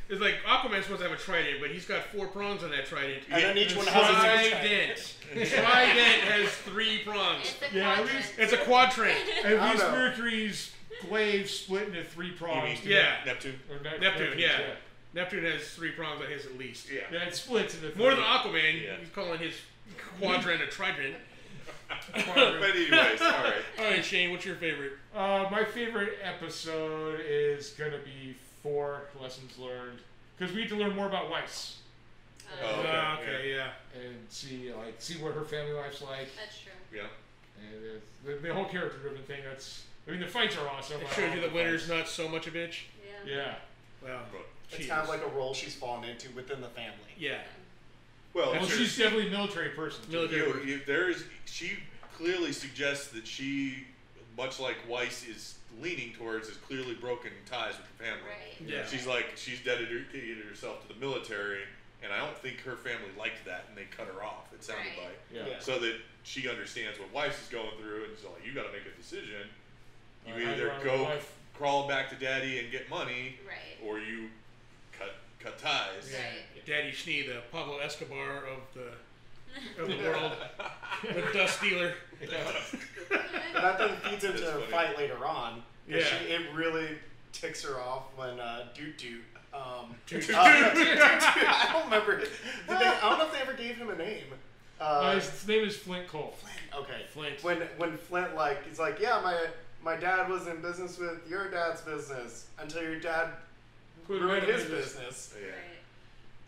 [SPEAKER 1] It's like Aquaman's supposed to have a trident, but he's got 4 prongs on that trident.
[SPEAKER 6] And then each one has its own
[SPEAKER 1] Trident. Trident has 3 prongs.
[SPEAKER 5] It's a
[SPEAKER 7] Yeah, at
[SPEAKER 5] quadrant.
[SPEAKER 7] least-
[SPEAKER 1] It's a quadrant.
[SPEAKER 7] At
[SPEAKER 6] I
[SPEAKER 7] least
[SPEAKER 6] don't know.
[SPEAKER 7] Mercury's glaive split into 3
[SPEAKER 4] You
[SPEAKER 7] prongs.
[SPEAKER 4] mean
[SPEAKER 1] Yeah.
[SPEAKER 4] Neptune?
[SPEAKER 7] Or
[SPEAKER 1] Neptune, yeah. Neptune has 3 prongs on his at least.
[SPEAKER 4] Yeah.
[SPEAKER 7] Yeah, it splits into 3.
[SPEAKER 1] More than Aquaman.
[SPEAKER 4] Yeah.
[SPEAKER 1] He's calling his quadrant a trident.
[SPEAKER 4] But anyways, all right.
[SPEAKER 1] All right, Shane, what's your favorite?
[SPEAKER 7] My favorite episode is gonna be 4 lessons learned, because we need to learn more about Weiss
[SPEAKER 4] Oh, okay,
[SPEAKER 1] okay, yeah.
[SPEAKER 7] and see what her family life's like,
[SPEAKER 5] That's true.
[SPEAKER 4] Yeah.
[SPEAKER 7] and the whole character-driven thing. The fights are awesome.
[SPEAKER 1] It
[SPEAKER 7] I
[SPEAKER 1] shows
[SPEAKER 7] love
[SPEAKER 1] you
[SPEAKER 7] the
[SPEAKER 1] that Winter's
[SPEAKER 7] fights.
[SPEAKER 1] not so much a bitch.
[SPEAKER 5] Yeah.
[SPEAKER 7] Yeah.
[SPEAKER 1] Wow.
[SPEAKER 6] It's
[SPEAKER 1] She
[SPEAKER 6] kind of
[SPEAKER 1] is.
[SPEAKER 6] like a role she's fallen into within the family.
[SPEAKER 1] Yeah.
[SPEAKER 4] Well,
[SPEAKER 1] That's
[SPEAKER 7] Well,
[SPEAKER 1] true.
[SPEAKER 7] she's definitely a military person. too.
[SPEAKER 1] Military.
[SPEAKER 4] she clearly suggests that she, much like Weiss is leaning towards, is clearly broken ties with the family.
[SPEAKER 5] Right.
[SPEAKER 1] Yeah.
[SPEAKER 4] She's like, she's dedicated herself to the military, and I don't think her family liked that, and they cut her off, it sounded
[SPEAKER 5] Right.
[SPEAKER 4] like.
[SPEAKER 7] Yeah.
[SPEAKER 6] Yeah.
[SPEAKER 4] So that she understands what Weiss is going through, and she's like, you gotta make a decision. You
[SPEAKER 7] How
[SPEAKER 4] either
[SPEAKER 7] do I
[SPEAKER 4] go
[SPEAKER 7] life-
[SPEAKER 4] crawling back to daddy and get money,
[SPEAKER 5] Right.
[SPEAKER 4] or you cut ties.
[SPEAKER 5] Right.
[SPEAKER 1] Daddy Schnee, the Pablo Escobar of the world, the dust dealer.
[SPEAKER 6] And that then feeds into
[SPEAKER 4] That's
[SPEAKER 6] a
[SPEAKER 4] funny.
[SPEAKER 6] fight later on. 'Cause
[SPEAKER 1] Yeah.
[SPEAKER 6] It really ticks her off when Doot Doot.
[SPEAKER 1] Doot
[SPEAKER 6] I don't remember. I don't know if they ever gave him a name.
[SPEAKER 7] His name is Flint Cole.
[SPEAKER 6] Okay.
[SPEAKER 1] Flint.
[SPEAKER 6] When Flint he's like, yeah, my dad was in business with your dad's business until your dad
[SPEAKER 7] Put
[SPEAKER 6] ruined
[SPEAKER 7] him in
[SPEAKER 6] his
[SPEAKER 7] his-
[SPEAKER 6] business.
[SPEAKER 4] Yeah.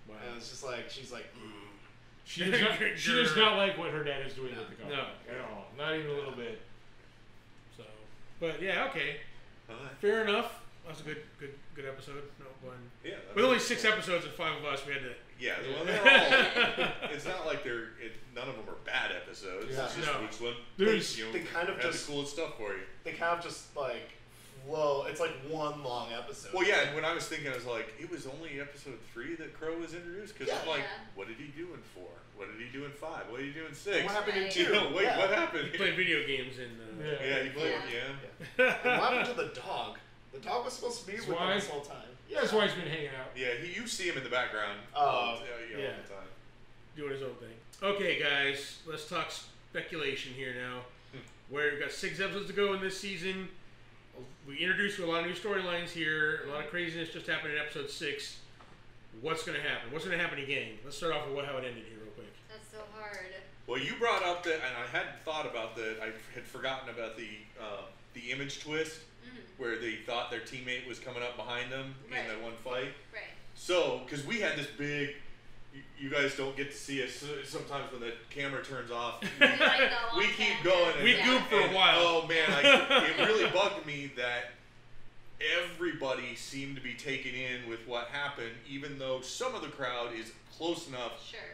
[SPEAKER 1] Wow.
[SPEAKER 6] And it's just like she's like,
[SPEAKER 7] She does not like what her dad is doing with the company.
[SPEAKER 1] No.
[SPEAKER 7] At all. Not even a little bit.
[SPEAKER 1] So, but yeah, okay, fair enough. That was a good episode. No one.
[SPEAKER 4] Yeah.
[SPEAKER 1] With only 6 episodes and 5 of us, we had to.
[SPEAKER 4] Yeah, well, they're all. It's not like none of them are bad episodes.
[SPEAKER 6] Yeah.
[SPEAKER 4] It's just
[SPEAKER 1] No.
[SPEAKER 4] which one
[SPEAKER 7] There's-
[SPEAKER 6] they kind of
[SPEAKER 4] had
[SPEAKER 6] just
[SPEAKER 4] the coolest stuff for you.
[SPEAKER 6] they kind of just like flow. It's like one long episode.
[SPEAKER 4] Well, yeah, and when I was thinking, I was like, it was only episode 3 that Crow was introduced, because I'm like,
[SPEAKER 5] Yeah.
[SPEAKER 4] what did he do in 4? What did he do in 5? What did he do in 6?
[SPEAKER 6] What happened in
[SPEAKER 5] Right.
[SPEAKER 6] 2?
[SPEAKER 4] You know, wait,
[SPEAKER 6] yeah.
[SPEAKER 4] what happened?
[SPEAKER 1] We played video games and.
[SPEAKER 4] Yeah, he played.
[SPEAKER 5] Yeah.
[SPEAKER 4] Yeah.
[SPEAKER 6] And what happened to the dog? The dog was supposed to be with
[SPEAKER 7] Why?
[SPEAKER 6] him this whole time.
[SPEAKER 7] Yeah, that's why he's been hanging out.
[SPEAKER 4] Yeah, you see him in the background.
[SPEAKER 6] Oh.
[SPEAKER 4] all
[SPEAKER 1] Yeah.
[SPEAKER 4] the time.
[SPEAKER 1] Doing his own thing. Okay, guys, let's talk speculation here now. Where we've got 6 episodes to go in this season. We introduced a lot of new storylines here. A lot of craziness just happened in episode 6. What's going to happen? What's going to happen again? Let's start off with how it ended here, real quick.
[SPEAKER 5] That's so hard.
[SPEAKER 4] Well, you brought up that, and I hadn't thought about that. I had forgotten about the image twist, where they thought their teammate was coming up behind them in
[SPEAKER 5] Right.
[SPEAKER 4] that one fight.
[SPEAKER 5] Right.
[SPEAKER 4] So, because we had this big, you guys don't get to see us sometimes when the camera turns off.
[SPEAKER 5] We
[SPEAKER 4] keep going.
[SPEAKER 1] We goop for a while.
[SPEAKER 4] Oh man, it really bugged me that everybody seemed to be taken in with what happened, even though some of the crowd is close enough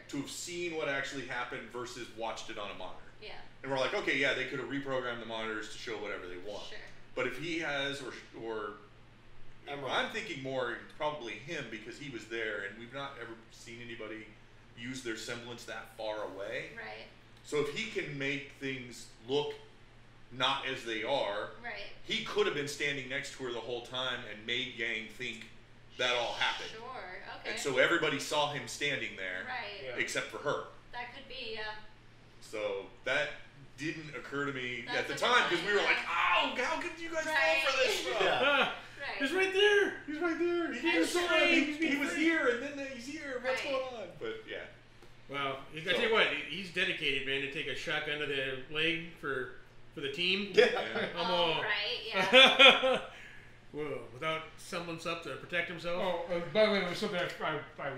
[SPEAKER 4] to have seen what actually happened versus watched it on a monitor.
[SPEAKER 5] Yeah.
[SPEAKER 4] And we're like, okay, yeah, they could have reprogrammed the monitors to show whatever they want.
[SPEAKER 5] Sure.
[SPEAKER 4] But if he has, or I'm thinking more probably him because he was there, and we've not ever seen anybody use their semblance that far away.
[SPEAKER 5] Right.
[SPEAKER 4] So if he can make things look not as they are,
[SPEAKER 5] right,
[SPEAKER 4] he could have been standing next to her the whole time and made Yang think that all happened.
[SPEAKER 5] Sure. Okay.
[SPEAKER 4] And so everybody saw him standing there,
[SPEAKER 5] right,
[SPEAKER 4] except for her.
[SPEAKER 5] That could be, yeah.
[SPEAKER 4] So that didn't occur to me
[SPEAKER 5] That's
[SPEAKER 4] at the
[SPEAKER 5] a
[SPEAKER 4] time
[SPEAKER 5] good
[SPEAKER 4] because we
[SPEAKER 5] point,
[SPEAKER 4] were like, oh, how could you guys fall for this stuff?
[SPEAKER 6] Yeah.
[SPEAKER 5] Right.
[SPEAKER 1] He's right there.
[SPEAKER 4] He's right there. He
[SPEAKER 5] That's
[SPEAKER 4] was
[SPEAKER 5] right.
[SPEAKER 4] He was here, and then he's here. What's
[SPEAKER 5] Right.
[SPEAKER 4] going on? But yeah.
[SPEAKER 1] Well, I tell you what, he's dedicated, man, to take a shotgun to the leg for the team.
[SPEAKER 6] Yeah.
[SPEAKER 5] Right, yeah.
[SPEAKER 1] Whoa, without semblance up to protect himself.
[SPEAKER 7] Oh, by the way, it was something I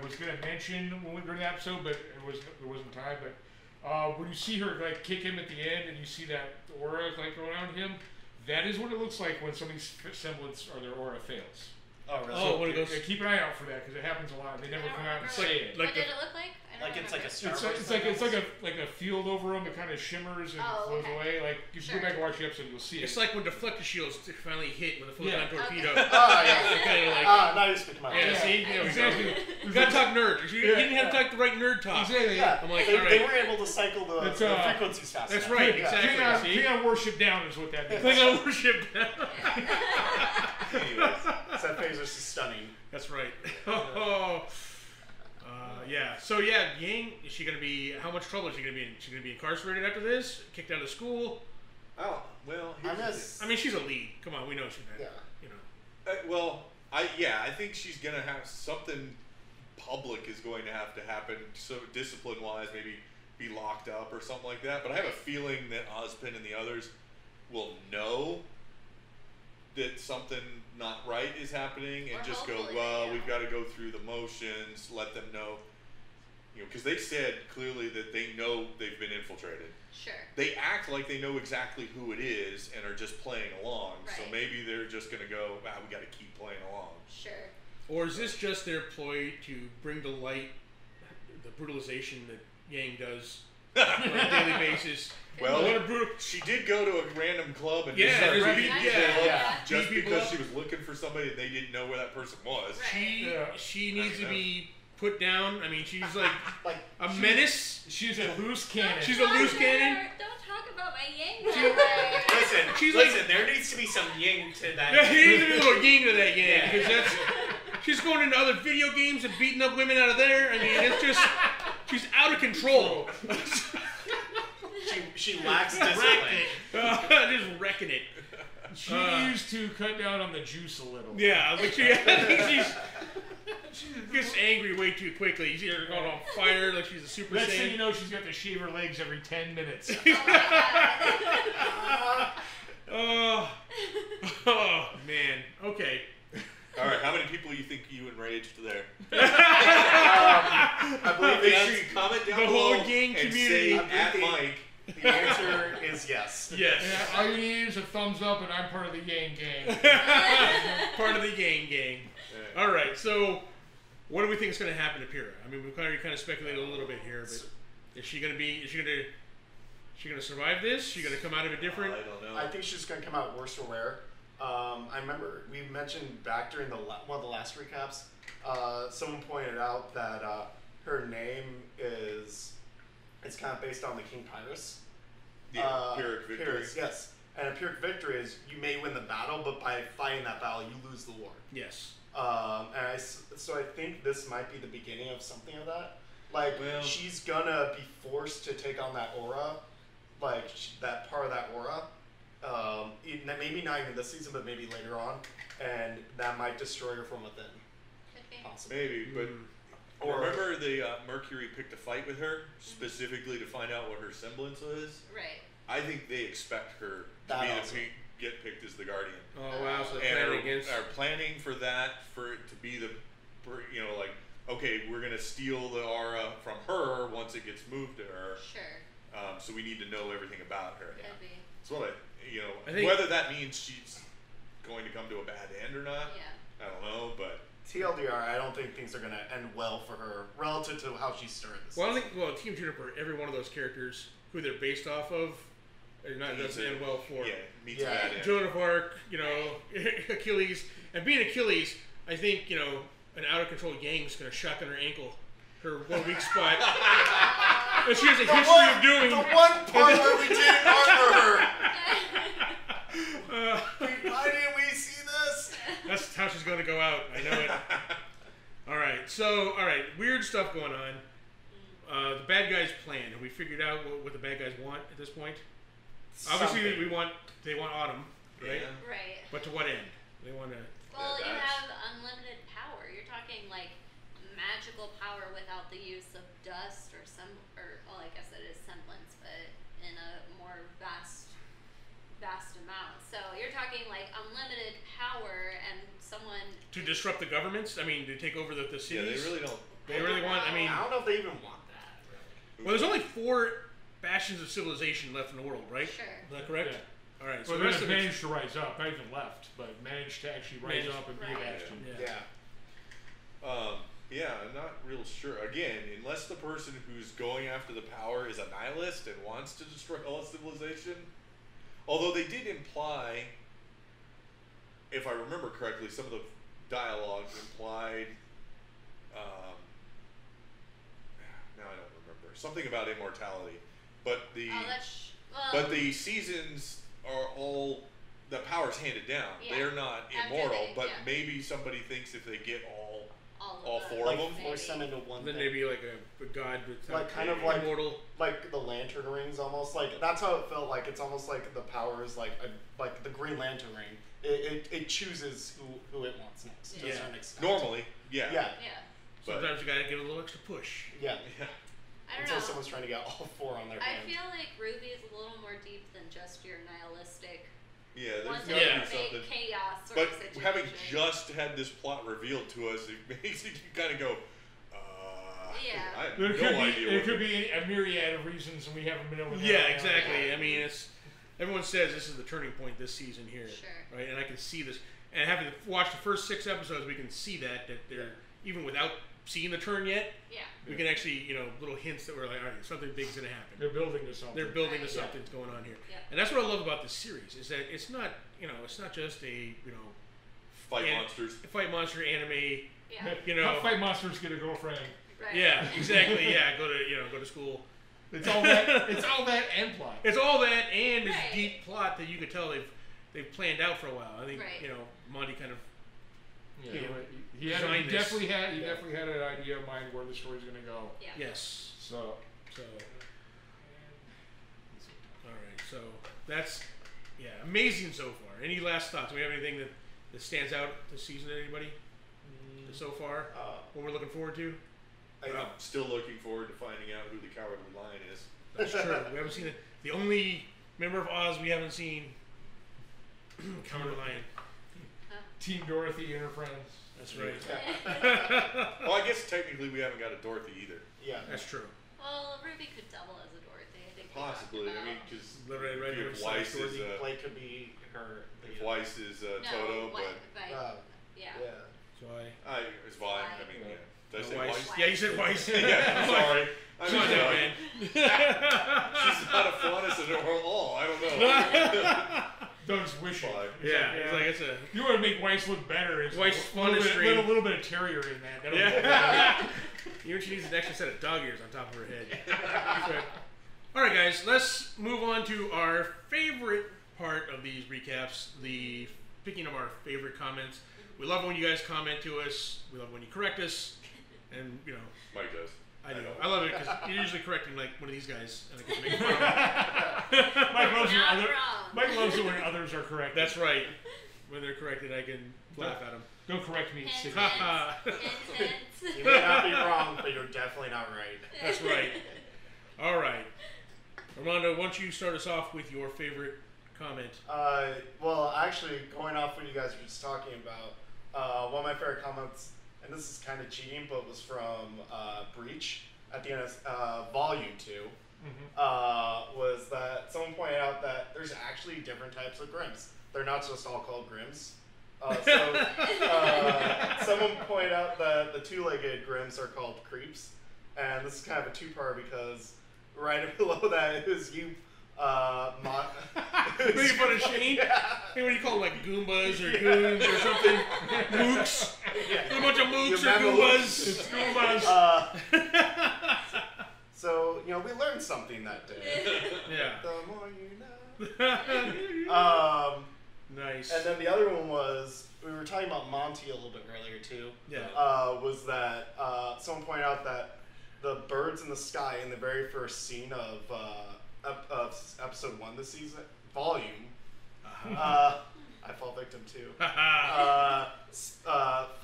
[SPEAKER 7] was going to mention when we during the episode, but there wasn't time. But when you see her like kick him at the end, and you see that aura like around him, that is what it looks like when somebody's semblance or their aura fails.
[SPEAKER 6] Oh, really?
[SPEAKER 1] Oh, when it goes.
[SPEAKER 7] Keep an eye out for that because it happens a lot. They never
[SPEAKER 5] I don't
[SPEAKER 7] come out and
[SPEAKER 5] remember.
[SPEAKER 7] say it.
[SPEAKER 1] Like
[SPEAKER 5] What did it look like? I don't
[SPEAKER 3] Like it's like a
[SPEAKER 5] remember.
[SPEAKER 3] Star
[SPEAKER 7] It's
[SPEAKER 3] Wars.
[SPEAKER 7] like a field over him that kind of shimmers and
[SPEAKER 5] Oh,
[SPEAKER 7] flows
[SPEAKER 5] okay.
[SPEAKER 7] away. Like if you
[SPEAKER 5] Sure.
[SPEAKER 7] go back and watch the episode, you'll see it.
[SPEAKER 1] It's like when deflector shields finally hit with a photon
[SPEAKER 7] Yeah.
[SPEAKER 1] torpedo.
[SPEAKER 5] Okay.
[SPEAKER 6] Oh, yeah.
[SPEAKER 1] Kind of like,
[SPEAKER 6] Now you speak my
[SPEAKER 1] yeah,
[SPEAKER 6] mind.
[SPEAKER 1] see? There we go.
[SPEAKER 7] exactly.
[SPEAKER 1] You gotta talk nerd. You didn't have to talk the right nerd talk.
[SPEAKER 7] Exactly.
[SPEAKER 6] Yeah.
[SPEAKER 1] I'm like,
[SPEAKER 6] they,
[SPEAKER 1] all right.
[SPEAKER 6] they were able to cycle the
[SPEAKER 7] That's,
[SPEAKER 6] frequencies fast
[SPEAKER 1] That's
[SPEAKER 6] enough.
[SPEAKER 1] right,
[SPEAKER 6] Yeah.
[SPEAKER 1] exactly. See?
[SPEAKER 7] Klingon worship down is what that means.
[SPEAKER 1] Klingon worship.
[SPEAKER 6] Anyways, that phaser's just stunning.
[SPEAKER 1] That's right. Yeah. So yeah, Yang, is she gonna be? How much trouble is she gonna be in? Is she gonna be incarcerated after this? Kicked out of school?
[SPEAKER 4] Oh well.
[SPEAKER 1] I mean, she's a lead. Come on, we know she's not.
[SPEAKER 6] Yeah.
[SPEAKER 1] You know.
[SPEAKER 4] I think she's gonna have something public is going to happen. So discipline wise, maybe be locked up or something like that. But I have a feeling that Ozpin and the others will know that something not right is happening and
[SPEAKER 5] Or
[SPEAKER 4] just go,
[SPEAKER 5] hopefully,
[SPEAKER 4] well,
[SPEAKER 5] yeah.
[SPEAKER 4] we've got to go through the motions, let them know, because they said clearly that they know they've been infiltrated.
[SPEAKER 5] Sure.
[SPEAKER 4] They act like they know exactly who it is and are just playing along. So
[SPEAKER 5] Right.
[SPEAKER 4] maybe they're just going to go, wow, we got to keep playing along.
[SPEAKER 5] Sure.
[SPEAKER 1] Or is this just their ploy to bring to light the brutalization that Yang does on a daily basis?
[SPEAKER 4] Well,
[SPEAKER 1] What a brutal.
[SPEAKER 4] she did go to a random club and
[SPEAKER 1] Yeah,
[SPEAKER 4] just start
[SPEAKER 1] there's a
[SPEAKER 4] beating
[SPEAKER 1] beat-
[SPEAKER 4] people
[SPEAKER 1] yeah,
[SPEAKER 4] up
[SPEAKER 5] yeah.
[SPEAKER 4] just
[SPEAKER 1] Beat people
[SPEAKER 4] because
[SPEAKER 1] up.
[SPEAKER 4] she was looking for somebody and they didn't know where that person was.
[SPEAKER 5] Right.
[SPEAKER 1] She needs to be put down. I mean, she's like
[SPEAKER 6] Like
[SPEAKER 1] a menace.
[SPEAKER 7] She's a loose cannon.
[SPEAKER 1] She's a loose cannon.
[SPEAKER 5] Don't talk about my Yang that way.
[SPEAKER 3] Listen,
[SPEAKER 1] She's
[SPEAKER 3] listen.
[SPEAKER 1] like-
[SPEAKER 3] There needs to be some yin to that.
[SPEAKER 1] Yeah, he needs to be a little Yang to that Yang
[SPEAKER 3] Yeah.
[SPEAKER 1] because that's. She's going into other video games and beating up women out of there. I mean, it's just she's out of control.
[SPEAKER 3] She lacks discipline.
[SPEAKER 1] Just wrecking it.
[SPEAKER 7] She needs to cut down on the juice a little.
[SPEAKER 1] Yeah, but I think she gets angry way too quickly. You see her going on fire like she's a Super
[SPEAKER 7] Next thing
[SPEAKER 1] Saiyan.
[SPEAKER 7] you know, she's got to shave her legs every 10 minutes.
[SPEAKER 1] Oh man. Okay.
[SPEAKER 4] All right, how many people you think you enraged there?
[SPEAKER 6] I believe
[SPEAKER 4] Make
[SPEAKER 6] the
[SPEAKER 4] sure
[SPEAKER 6] answer,
[SPEAKER 4] you comment down
[SPEAKER 1] The
[SPEAKER 4] below
[SPEAKER 1] whole gang
[SPEAKER 4] and
[SPEAKER 1] community.
[SPEAKER 4] say
[SPEAKER 6] I
[SPEAKER 4] at
[SPEAKER 6] believe
[SPEAKER 4] Mike.
[SPEAKER 6] the answer is yes.
[SPEAKER 1] Yes.
[SPEAKER 7] Yeah, all you need is a thumbs up, and I'm part of the Yang gang.
[SPEAKER 1] Part of the gang. All right. So, what do we think is going to happen to Pyrrha? I mean, we've kind of speculated a little bit here, but is she going to survive this? Is she going to come out of it different?
[SPEAKER 4] I don't know.
[SPEAKER 6] I think she's going to come out worse for wear. I remember we mentioned back during one of the last recaps, someone pointed out that her name is kind of based on the King Pyrrhus.
[SPEAKER 4] Yeah, Pyrrhic victory.
[SPEAKER 6] Pyrrhus, yes. And a Pyrrhic victory is you may win the battle, but by fighting that battle, you lose the war.
[SPEAKER 1] Yes.
[SPEAKER 6] So I think this might be the beginning of something of that. Like,
[SPEAKER 4] Well-
[SPEAKER 6] she's gonna be forced to take on that aura, like that part of that aura. Maybe not even this season, but maybe later on, and that might destroy her from within.
[SPEAKER 5] Could be.
[SPEAKER 6] Possibly.
[SPEAKER 4] Maybe, but
[SPEAKER 6] Or-
[SPEAKER 4] remember the Mercury picked a fight with her specifically to find out what her semblance is?
[SPEAKER 5] Right.
[SPEAKER 4] I think they expect her to
[SPEAKER 6] That
[SPEAKER 4] be
[SPEAKER 6] also.
[SPEAKER 4] get picked as the Guardian.
[SPEAKER 1] Oh wow. So they're
[SPEAKER 4] And
[SPEAKER 1] planning against.
[SPEAKER 4] are planning for that, for it to be the, like, okay, we're gonna steal the aura from her once it gets moved to her.
[SPEAKER 5] Sure.
[SPEAKER 4] So we need to know everything about her.
[SPEAKER 5] Could be.
[SPEAKER 4] So what
[SPEAKER 1] I think
[SPEAKER 4] whether that means she's going to come to a bad end or not,
[SPEAKER 5] Yeah.
[SPEAKER 4] I don't know, but.
[SPEAKER 6] TLDR, I don't think things are going to end well for her relative to how she started this
[SPEAKER 1] Well, I
[SPEAKER 6] season.
[SPEAKER 1] think Team Juniper, every one of those characters who they're based off of, doesn't end well for.
[SPEAKER 4] Yeah, meets a bad end.
[SPEAKER 1] Joan of Arc, Achilles, and being Achilles, I think an out of control Yang's gonna shotgun her ankle, her 1 weak spot, and she has a history of doing.
[SPEAKER 6] The one part where we didn't armor her. Why didn't we see this?
[SPEAKER 1] That's how she's gonna go out. I know it. All right, weird stuff going on. The bad guys' plan. Have we figured out what the bad guys want at this point? Obviously, they want Autumn, right?
[SPEAKER 4] Yeah.
[SPEAKER 5] Right.
[SPEAKER 1] But to what end? They want to.
[SPEAKER 5] Well, you
[SPEAKER 4] That's-
[SPEAKER 5] have unlimited power. You're talking like magical power without the use of dust or well, I guess it is semblance, but in a more vast amount. So you're talking like unlimited power and someone
[SPEAKER 1] To disrupt the governments? I mean, to take over the
[SPEAKER 4] Yeah,
[SPEAKER 1] cities?
[SPEAKER 4] they really don't.
[SPEAKER 1] They really want. I mean,
[SPEAKER 6] I don't know if they even want that, really.
[SPEAKER 1] well, there's only 4 bastions of civilization left in the world, right?
[SPEAKER 5] Sure.
[SPEAKER 1] Is that correct?
[SPEAKER 7] Yeah.
[SPEAKER 1] All right. So
[SPEAKER 7] Well,
[SPEAKER 1] the
[SPEAKER 7] they
[SPEAKER 1] rest of
[SPEAKER 7] have
[SPEAKER 1] it.
[SPEAKER 7] managed to rise up, not even left, but managed to actually rise
[SPEAKER 1] Managed-
[SPEAKER 7] up and be a
[SPEAKER 5] Right.
[SPEAKER 7] bastion.
[SPEAKER 1] Yeah.
[SPEAKER 4] Yeah, I'm not real sure. Again, unless the person who's going after the power is a nihilist and wants to destroy all of civilization. Although they did imply, if I remember correctly, some of the dialogue implied. Now I don't remember something about immortality, but the the seasons are all. The power's handed down.
[SPEAKER 5] Yeah.
[SPEAKER 4] They're not
[SPEAKER 5] After
[SPEAKER 4] immortal,
[SPEAKER 5] they-
[SPEAKER 4] but
[SPEAKER 5] yeah.
[SPEAKER 4] maybe somebody thinks if they get all
[SPEAKER 5] all
[SPEAKER 4] four of
[SPEAKER 6] Like
[SPEAKER 4] them?
[SPEAKER 6] force them into one
[SPEAKER 1] Then
[SPEAKER 6] thing.
[SPEAKER 1] maybe like a god that's
[SPEAKER 6] Like, kind of like-
[SPEAKER 1] immortal.
[SPEAKER 6] Like the lantern rings, almost like that's how it felt. Like it's almost like the power is like the Green Lantern ring. It chooses who it wants next. To a
[SPEAKER 1] Yeah.
[SPEAKER 6] certain extent.
[SPEAKER 4] Normally, yeah.
[SPEAKER 6] Yeah.
[SPEAKER 5] Yeah.
[SPEAKER 4] But
[SPEAKER 1] Sometimes you gotta give it a little extra push.
[SPEAKER 6] Yeah.
[SPEAKER 4] yeah.
[SPEAKER 5] I don't
[SPEAKER 6] Until
[SPEAKER 5] know.
[SPEAKER 6] someone's trying to get all 4 on their
[SPEAKER 5] I
[SPEAKER 6] hand.
[SPEAKER 5] feel like Ruby is a little more deep than just your nihilistic
[SPEAKER 4] Yeah, there's
[SPEAKER 5] one
[SPEAKER 4] gotta
[SPEAKER 1] Yeah.
[SPEAKER 4] be
[SPEAKER 5] make
[SPEAKER 4] something.
[SPEAKER 5] chaos sort
[SPEAKER 4] But
[SPEAKER 5] of situation.
[SPEAKER 4] having just had this plot revealed to us, it makes you kind of go,
[SPEAKER 5] Yeah.
[SPEAKER 4] I have
[SPEAKER 7] There
[SPEAKER 4] no
[SPEAKER 7] could
[SPEAKER 4] idea.
[SPEAKER 7] be
[SPEAKER 4] what
[SPEAKER 7] could be a myriad of reasons, and we haven't been able to.
[SPEAKER 1] Yeah,
[SPEAKER 7] narrow down.
[SPEAKER 1] exactly. I mean, everyone says this is the turning point this season here,
[SPEAKER 5] Sure.
[SPEAKER 1] right? And I can see this. And having watched the first 6 episodes, we can see that they're even without seeing the turn yet,
[SPEAKER 5] Yeah.
[SPEAKER 1] we can actually little hints that we're like, all right, something big's gonna happen.
[SPEAKER 7] They're building to something.
[SPEAKER 1] They're building to
[SPEAKER 5] Right.
[SPEAKER 1] something's going on here,
[SPEAKER 5] Yeah.
[SPEAKER 1] and that's what I love about this series is that it's not it's not just a
[SPEAKER 4] Fight
[SPEAKER 1] and-
[SPEAKER 4] monsters.
[SPEAKER 1] fight monster anime.
[SPEAKER 5] Yeah.
[SPEAKER 7] How fight monsters get a girlfriend.
[SPEAKER 5] Right.
[SPEAKER 1] Yeah, exactly. Yeah, go to school.
[SPEAKER 7] It's all that. It's all that and plot.
[SPEAKER 1] It's all that and this
[SPEAKER 5] Right.
[SPEAKER 1] deep plot that you could tell they've planned out for a while. I think
[SPEAKER 5] Right.
[SPEAKER 1] Monty kind of
[SPEAKER 7] Yeah.
[SPEAKER 1] you know,
[SPEAKER 7] He
[SPEAKER 1] designed this.
[SPEAKER 7] definitely had an idea in mind where the story's going to go.
[SPEAKER 5] Yeah.
[SPEAKER 1] yes.
[SPEAKER 7] So.
[SPEAKER 1] So all right, so that's amazing so far. Any last thoughts? Do we have anything that stands out this season to anybody so far? What we're looking forward to?
[SPEAKER 4] I'm still looking forward to finding out who the Cowardly Lion is.
[SPEAKER 1] That's true. We haven't seen it. The only member of Oz we haven't seen, Cowardly Lion.
[SPEAKER 7] Team Dorothy and her friends.
[SPEAKER 1] That's right.
[SPEAKER 4] Well, I guess technically we haven't got a Dorothy either.
[SPEAKER 6] Yeah.
[SPEAKER 1] That's true.
[SPEAKER 5] Well, Ruby could double as a Dorothy. I think. they talked
[SPEAKER 4] Possibly. I
[SPEAKER 5] about.
[SPEAKER 4] mean, because
[SPEAKER 1] Right,
[SPEAKER 4] if Weiss is
[SPEAKER 6] Blake could be her.
[SPEAKER 4] if Weiss is
[SPEAKER 5] No,
[SPEAKER 4] Toto,
[SPEAKER 5] what,
[SPEAKER 4] but
[SPEAKER 5] yeah.
[SPEAKER 1] So I.
[SPEAKER 4] it's Vine. I mean, yeah. Did I say
[SPEAKER 1] Weiss.
[SPEAKER 4] Weiss?
[SPEAKER 1] Yeah, you said Weiss.
[SPEAKER 4] Yeah, I'm sorry. I
[SPEAKER 1] Come on
[SPEAKER 4] mean,
[SPEAKER 1] now, man.
[SPEAKER 4] she's not a faunus at all. I don't know.
[SPEAKER 7] Doug's wishing.
[SPEAKER 4] Fine.
[SPEAKER 1] Yeah, it's like it's a.
[SPEAKER 7] You want to make Weiss look better? It's
[SPEAKER 1] Weiss
[SPEAKER 7] a little bit,
[SPEAKER 1] Funistry.
[SPEAKER 7] little bit of terrier in that. That'll
[SPEAKER 1] Yeah. You know, she needs an extra set of dog ears on top of her head. That's right. All right, guys, let's move on to our favorite part of these recaps, the picking of our favorite comments. We love when you guys comment to us. We love when you correct us. And,
[SPEAKER 4] Mike does.
[SPEAKER 1] I do. I love it because you're usually correcting like one of these guys. And I get to make fun of them.
[SPEAKER 7] Mike loves it when others are correct.
[SPEAKER 1] That's right. When they're corrected, I can laugh at them.
[SPEAKER 7] Don't correct me.
[SPEAKER 5] Hint,
[SPEAKER 7] It's
[SPEAKER 5] hint, hint,
[SPEAKER 6] You may not be wrong, but you're definitely not right.
[SPEAKER 1] That's right. All right. Armando, why don't you start us off with your favorite comment?
[SPEAKER 6] Well, actually, going off what you guys were just talking about, one of my favorite comments and this is kind of cheating, but was from Breach at the end of Volume 2. Was that someone pointed out that there's actually different types of Grims. They're not just all called Grims. Someone pointed out that the two-legged Grims are called Creeps, and this is kind of a two-part because right below that is you.
[SPEAKER 1] Making fun of Shane? Yeah. Hey, what do you call them, like Goombas or Goons or something? Mooks? Yeah. A bunch of Mooks or Goombas? It's Goombas.
[SPEAKER 6] So, you know, we learned something that day.
[SPEAKER 1] Yeah.
[SPEAKER 6] The more you know.
[SPEAKER 1] Nice.
[SPEAKER 6] And then the other one was, we were talking about Monty a little bit earlier too.
[SPEAKER 1] Yeah.
[SPEAKER 6] Was that someone pointed out that the birds in the sky in the very first scene of episode 1 this season, volume, I fall victim too,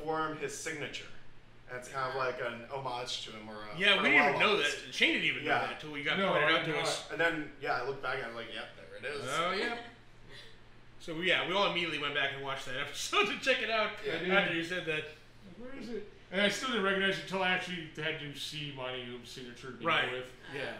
[SPEAKER 6] form his signature. And it's kind of like an homage to him.
[SPEAKER 1] We didn't even know that. Shane didn't even know that until we got pointed out to us.
[SPEAKER 6] And then, I looked back and I was like, yep, there it is.
[SPEAKER 1] Oh, yeah. So, we all immediately went back and watched that episode to check it out after you said that.
[SPEAKER 7] Where is it? And I still didn't recognize it until I actually had to see Monty Oom's signature to begin with.
[SPEAKER 6] Yeah.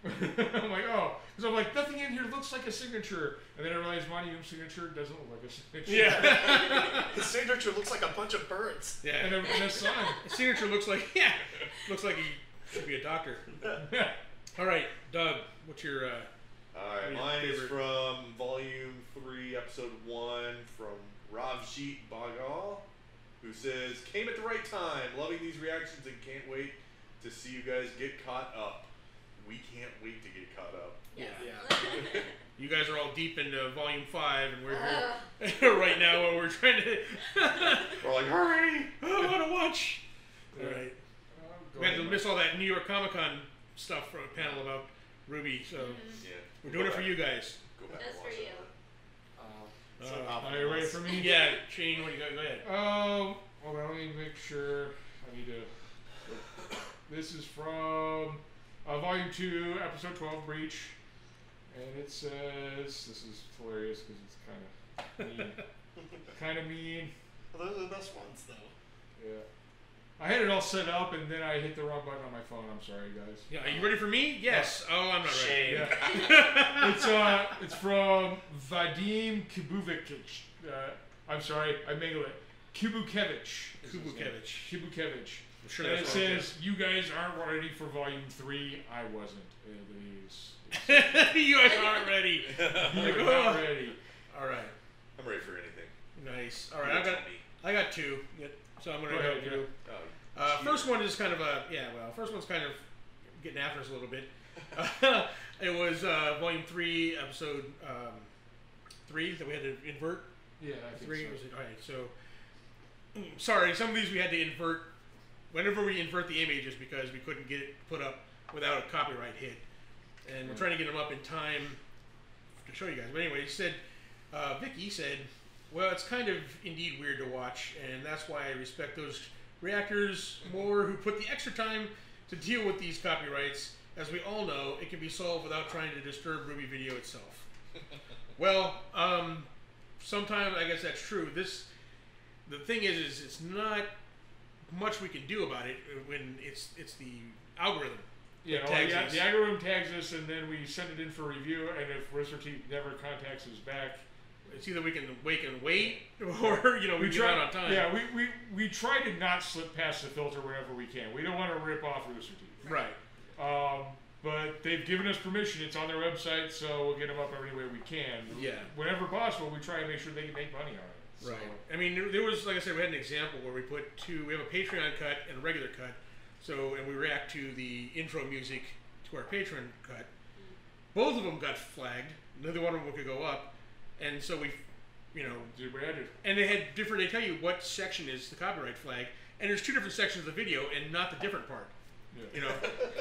[SPEAKER 7] I'm like, oh. Because I'm like, nothing in here looks like a signature. And then I realized Monty Oom's signature doesn't look like a signature.
[SPEAKER 1] Yeah.
[SPEAKER 6] His signature looks like a bunch of birds.
[SPEAKER 1] Yeah.
[SPEAKER 7] And a sun.
[SPEAKER 1] His signature looks like he should be a doctor. All right, Doug, what's your...
[SPEAKER 4] Alright, mine is from Volume 3, Episode 1, from Ravjit Bagal, who says, came at the right time, loving these reactions and can't wait to see you guys get caught up. We can't wait to get caught up.
[SPEAKER 1] Yeah. You guys are all deep into Volume 5, and we're here right now while we're trying to... We're like, hurry! I want to watch! Alright. We had to miss all that New York Comic-Con stuff from a panel about RWBY, so we're doing it for you guys.
[SPEAKER 4] Go back
[SPEAKER 5] That's
[SPEAKER 4] and
[SPEAKER 5] for
[SPEAKER 4] watch
[SPEAKER 5] you.
[SPEAKER 7] Are you ready for me?
[SPEAKER 1] Yeah, Shane, what do you got? Go ahead.
[SPEAKER 7] Hold on, let me make sure. I need to... This is from Volume 2, Episode 12, Breach. And it says... This is hilarious because it's kind of mean. Kind of mean.
[SPEAKER 6] Well, those are the best ones, though.
[SPEAKER 7] Yeah. I had it all set up and then I hit the wrong button on my phone. I'm sorry, guys.
[SPEAKER 1] Yeah, are you ready for me? Yes. Oh, I'm not ready.
[SPEAKER 7] Yeah. It's from Vadim Kubukevich. I'm sorry, I mangled it. Kubukevich. Kubukevich.
[SPEAKER 1] Sure,
[SPEAKER 7] and it says, you guys aren't ready for Volume 3. I wasn't.
[SPEAKER 1] You guys aren't ready.
[SPEAKER 7] You're not ready.
[SPEAKER 1] All right.
[SPEAKER 4] I'm ready for anything.
[SPEAKER 1] Nice. All right, I got two. So I'm going to go through. First one is kind of first one's kind of getting after us a little bit. It was Volume 3, Episode 3 that we had to invert.
[SPEAKER 7] Yeah, I think
[SPEAKER 1] 3
[SPEAKER 7] so.
[SPEAKER 1] was it? All right, so sorry, some of these we had to invert. Whenever we invert the images because we couldn't get it put up without a copyright hit, and we're trying to get them up in time to show you guys. But anyway, Vicky said, well, it's kind of indeed weird to watch, and that's why I respect those reactors more who put the extra time to deal with these copyrights. As we all know, it can be solved without trying to disturb RWBY Video itself. Well, sometimes I guess that's true. The thing is it's not much we can do about it when it's the algorithm.
[SPEAKER 7] Yeah, the algorithm tags us, and then we send it in for review. And if Rooster Teeth never contacts us back,
[SPEAKER 1] it's either we can wait, or we try on time.
[SPEAKER 7] Yeah, we try to not slip past the filter whenever we can. We don't want to rip off Rooster Teeth.
[SPEAKER 1] Right.
[SPEAKER 7] But they've given us permission. It's on their website, so we'll get them up every way we can.
[SPEAKER 1] Yeah.
[SPEAKER 7] Whenever possible, we try to make sure they can make money on it.
[SPEAKER 1] Right. So. I mean, there was, like I said, we had an example where we have a Patreon cut and a regular cut. So, and we react to the intro music to our Patreon cut. Both of them got flagged. Neither one of them could go up. And so we, and they tell you what section is the copyright flag. And there's two different sections of the video and not the different part. Yeah.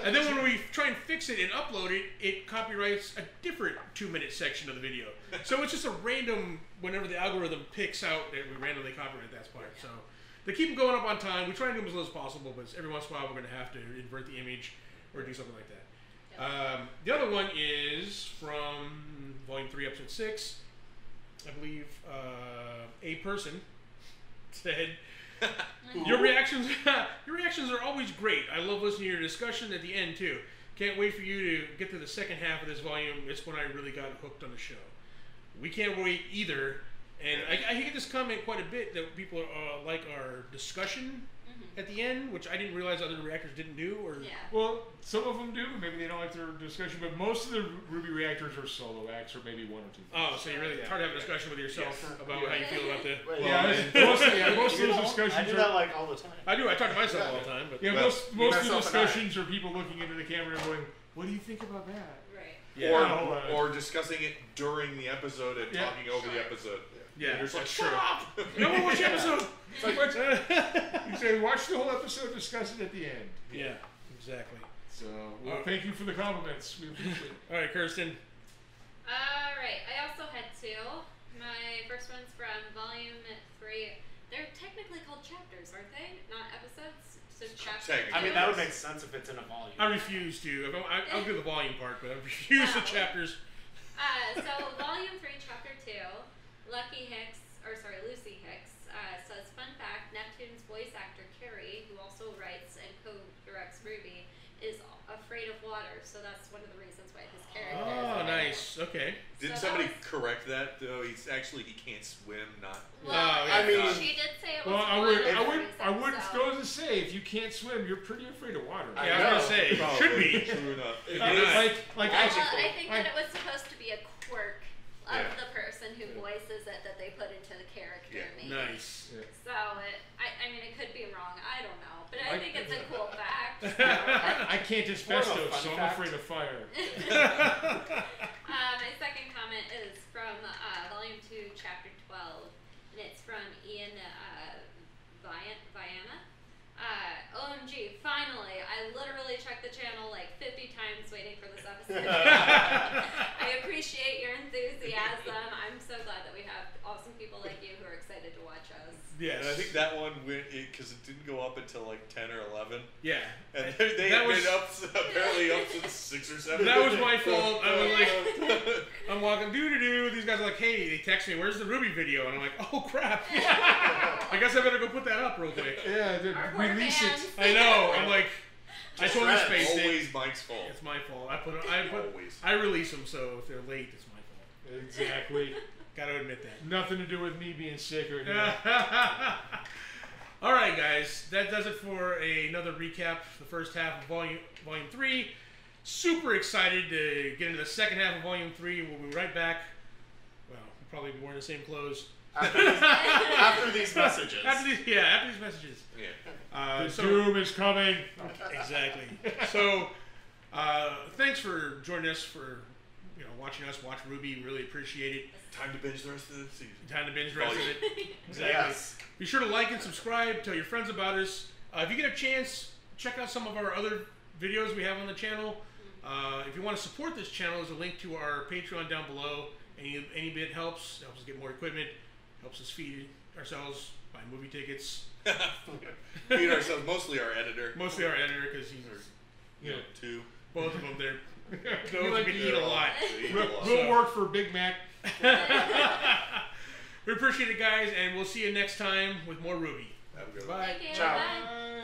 [SPEAKER 1] And then when we try and fix it and upload it, it copyrights a different 2-minute section of the video. So it's just a random, whenever the algorithm picks out, that we randomly copyright that part. So they keep them going up on time. We try and do them as low as possible, but every once in a while we're going to have to invert the image or do something like that. The other one is from Volume 3, Episode 6. I believe a person said, Your reactions are always great. I love listening to your discussion at the end too. Can't wait for you to get to the second half of this volume. It's when I really got hooked on the show. We can't wait either. And I get this comment quite a bit that people like our discussion at the end, which I didn't realize other reactors didn't do. Or
[SPEAKER 7] well, some of them do. Maybe they don't like their discussion, but most of the RWBY reactors are solo acts, or maybe one or two.
[SPEAKER 1] Oh, so you really try to have a discussion with yourself about how you feel about the.
[SPEAKER 7] Most of those discussions.
[SPEAKER 6] I do that like all the time.
[SPEAKER 1] I do. I talk to myself all the time. But
[SPEAKER 7] most of the discussions are people looking into the camera and going, "What do you think about that?"
[SPEAKER 5] Right.
[SPEAKER 1] Yeah.
[SPEAKER 4] Or discussing it during the episode and talking over the episode.
[SPEAKER 1] Yeah,
[SPEAKER 4] you're just like,
[SPEAKER 1] shut up! No one watch the episode!
[SPEAKER 7] It's like, you say, watch the whole episode, discuss it at the end.
[SPEAKER 1] Yeah, exactly.
[SPEAKER 7] So, thank you for the compliments. We appreciate it.
[SPEAKER 1] All right, Kirsten.
[SPEAKER 5] Alright, I also had two. My first one's from Volume 3. They're technically called chapters, aren't they? Not episodes? So chapters.
[SPEAKER 6] I mean, that would make sense if it's in a volume.
[SPEAKER 1] I refuse to. I'll do the volume part, but I refuse the chapters.
[SPEAKER 5] So Volume 3, Chapter 2. Lucy Hicks says, fun fact, Neptune's voice actor Carrie, who also writes and co-directs RWBY, is afraid of water, so that's one of the reasons why his character is
[SPEAKER 1] Oh,
[SPEAKER 5] there.
[SPEAKER 1] nice. Okay.
[SPEAKER 4] Didn't somebody correct that though? He can't swim, not.
[SPEAKER 5] Well,
[SPEAKER 6] I mean,
[SPEAKER 5] she did say it was
[SPEAKER 7] Well, I would
[SPEAKER 5] reason, so.
[SPEAKER 7] go to say, if you can't swim, you're pretty afraid of water.
[SPEAKER 1] Yeah, I was gonna say, it should be.
[SPEAKER 4] True enough.
[SPEAKER 7] Like
[SPEAKER 5] I think that it was supposed to be a quirk of
[SPEAKER 4] Yeah.
[SPEAKER 5] the person who voices it that they put into the character name.
[SPEAKER 1] Nice.
[SPEAKER 7] Yeah.
[SPEAKER 5] So I mean, it could be wrong. I don't know, but I think it's a cool fact.
[SPEAKER 7] I can't asbestos,
[SPEAKER 6] More of a fun
[SPEAKER 7] so I'm
[SPEAKER 6] fact.
[SPEAKER 7] afraid of fire.
[SPEAKER 5] My second comment is from Volume 2, Chapter 12, and it's from Ian Viana. OMG, finally! I literally checked the channel like 50 times waiting for this episode. I appreciate your enthusiasm. I'm so glad that we have awesome people like you who are excited to watch us.
[SPEAKER 1] Yes.
[SPEAKER 4] And I think that one went because it didn't go up until like 10 or 11.
[SPEAKER 1] Yeah.
[SPEAKER 4] And they had been apparently up since 6 or 7.
[SPEAKER 1] That was my fault. I was like, I'm walking doo-doo-doo. These guys are like, hey, they text me, where's the RWBY video? And I'm like, oh crap. I guess I better go put that up real quick.
[SPEAKER 7] Yeah,
[SPEAKER 5] Our poor
[SPEAKER 7] release
[SPEAKER 5] fans.
[SPEAKER 7] it.
[SPEAKER 1] I know. I'm like, I
[SPEAKER 4] Just
[SPEAKER 1] totally
[SPEAKER 4] right.
[SPEAKER 1] spaced it.
[SPEAKER 4] Always Mike's fault.
[SPEAKER 1] It's my fault.
[SPEAKER 4] Always.
[SPEAKER 1] I release them, so if they're late, it's my fault.
[SPEAKER 7] Exactly.
[SPEAKER 1] Gotta admit that.
[SPEAKER 7] Nothing to do with me being sick or anything.
[SPEAKER 1] All right, guys, that does it for another recap. The first half of Volume 3. Super excited to get into the second half of Volume 3. We'll be right back. Well, we'll probably be wearing the same clothes.
[SPEAKER 6] After these messages.
[SPEAKER 1] After these messages.
[SPEAKER 4] Yeah.
[SPEAKER 7] The doom is coming.
[SPEAKER 1] Exactly. So, thanks for joining us for watching us watch RWBY. Really appreciate it.
[SPEAKER 4] Time to binge the rest of the season.
[SPEAKER 1] Time to binge the rest of it. Exactly.
[SPEAKER 6] Yes.
[SPEAKER 1] Be sure to like and subscribe. Tell your friends about us. If you get a chance, check out some of our other videos we have on the channel. If you want to support this channel, there's a link to our Patreon down below. Any bit helps. It helps us get more equipment. Helps us feed ourselves, buy movie tickets.
[SPEAKER 4] Feed ourselves, mostly our editor.
[SPEAKER 1] Mostly our editor, because he's,
[SPEAKER 4] Two.
[SPEAKER 1] both of them. Those can eat a lot.
[SPEAKER 7] We'll work for Big Mac.
[SPEAKER 1] We appreciate it, guys, and we'll see you next time with more RWBY.
[SPEAKER 4] Have a good one.
[SPEAKER 1] Bye.
[SPEAKER 5] Thank you.
[SPEAKER 6] Ciao.
[SPEAKER 5] Bye.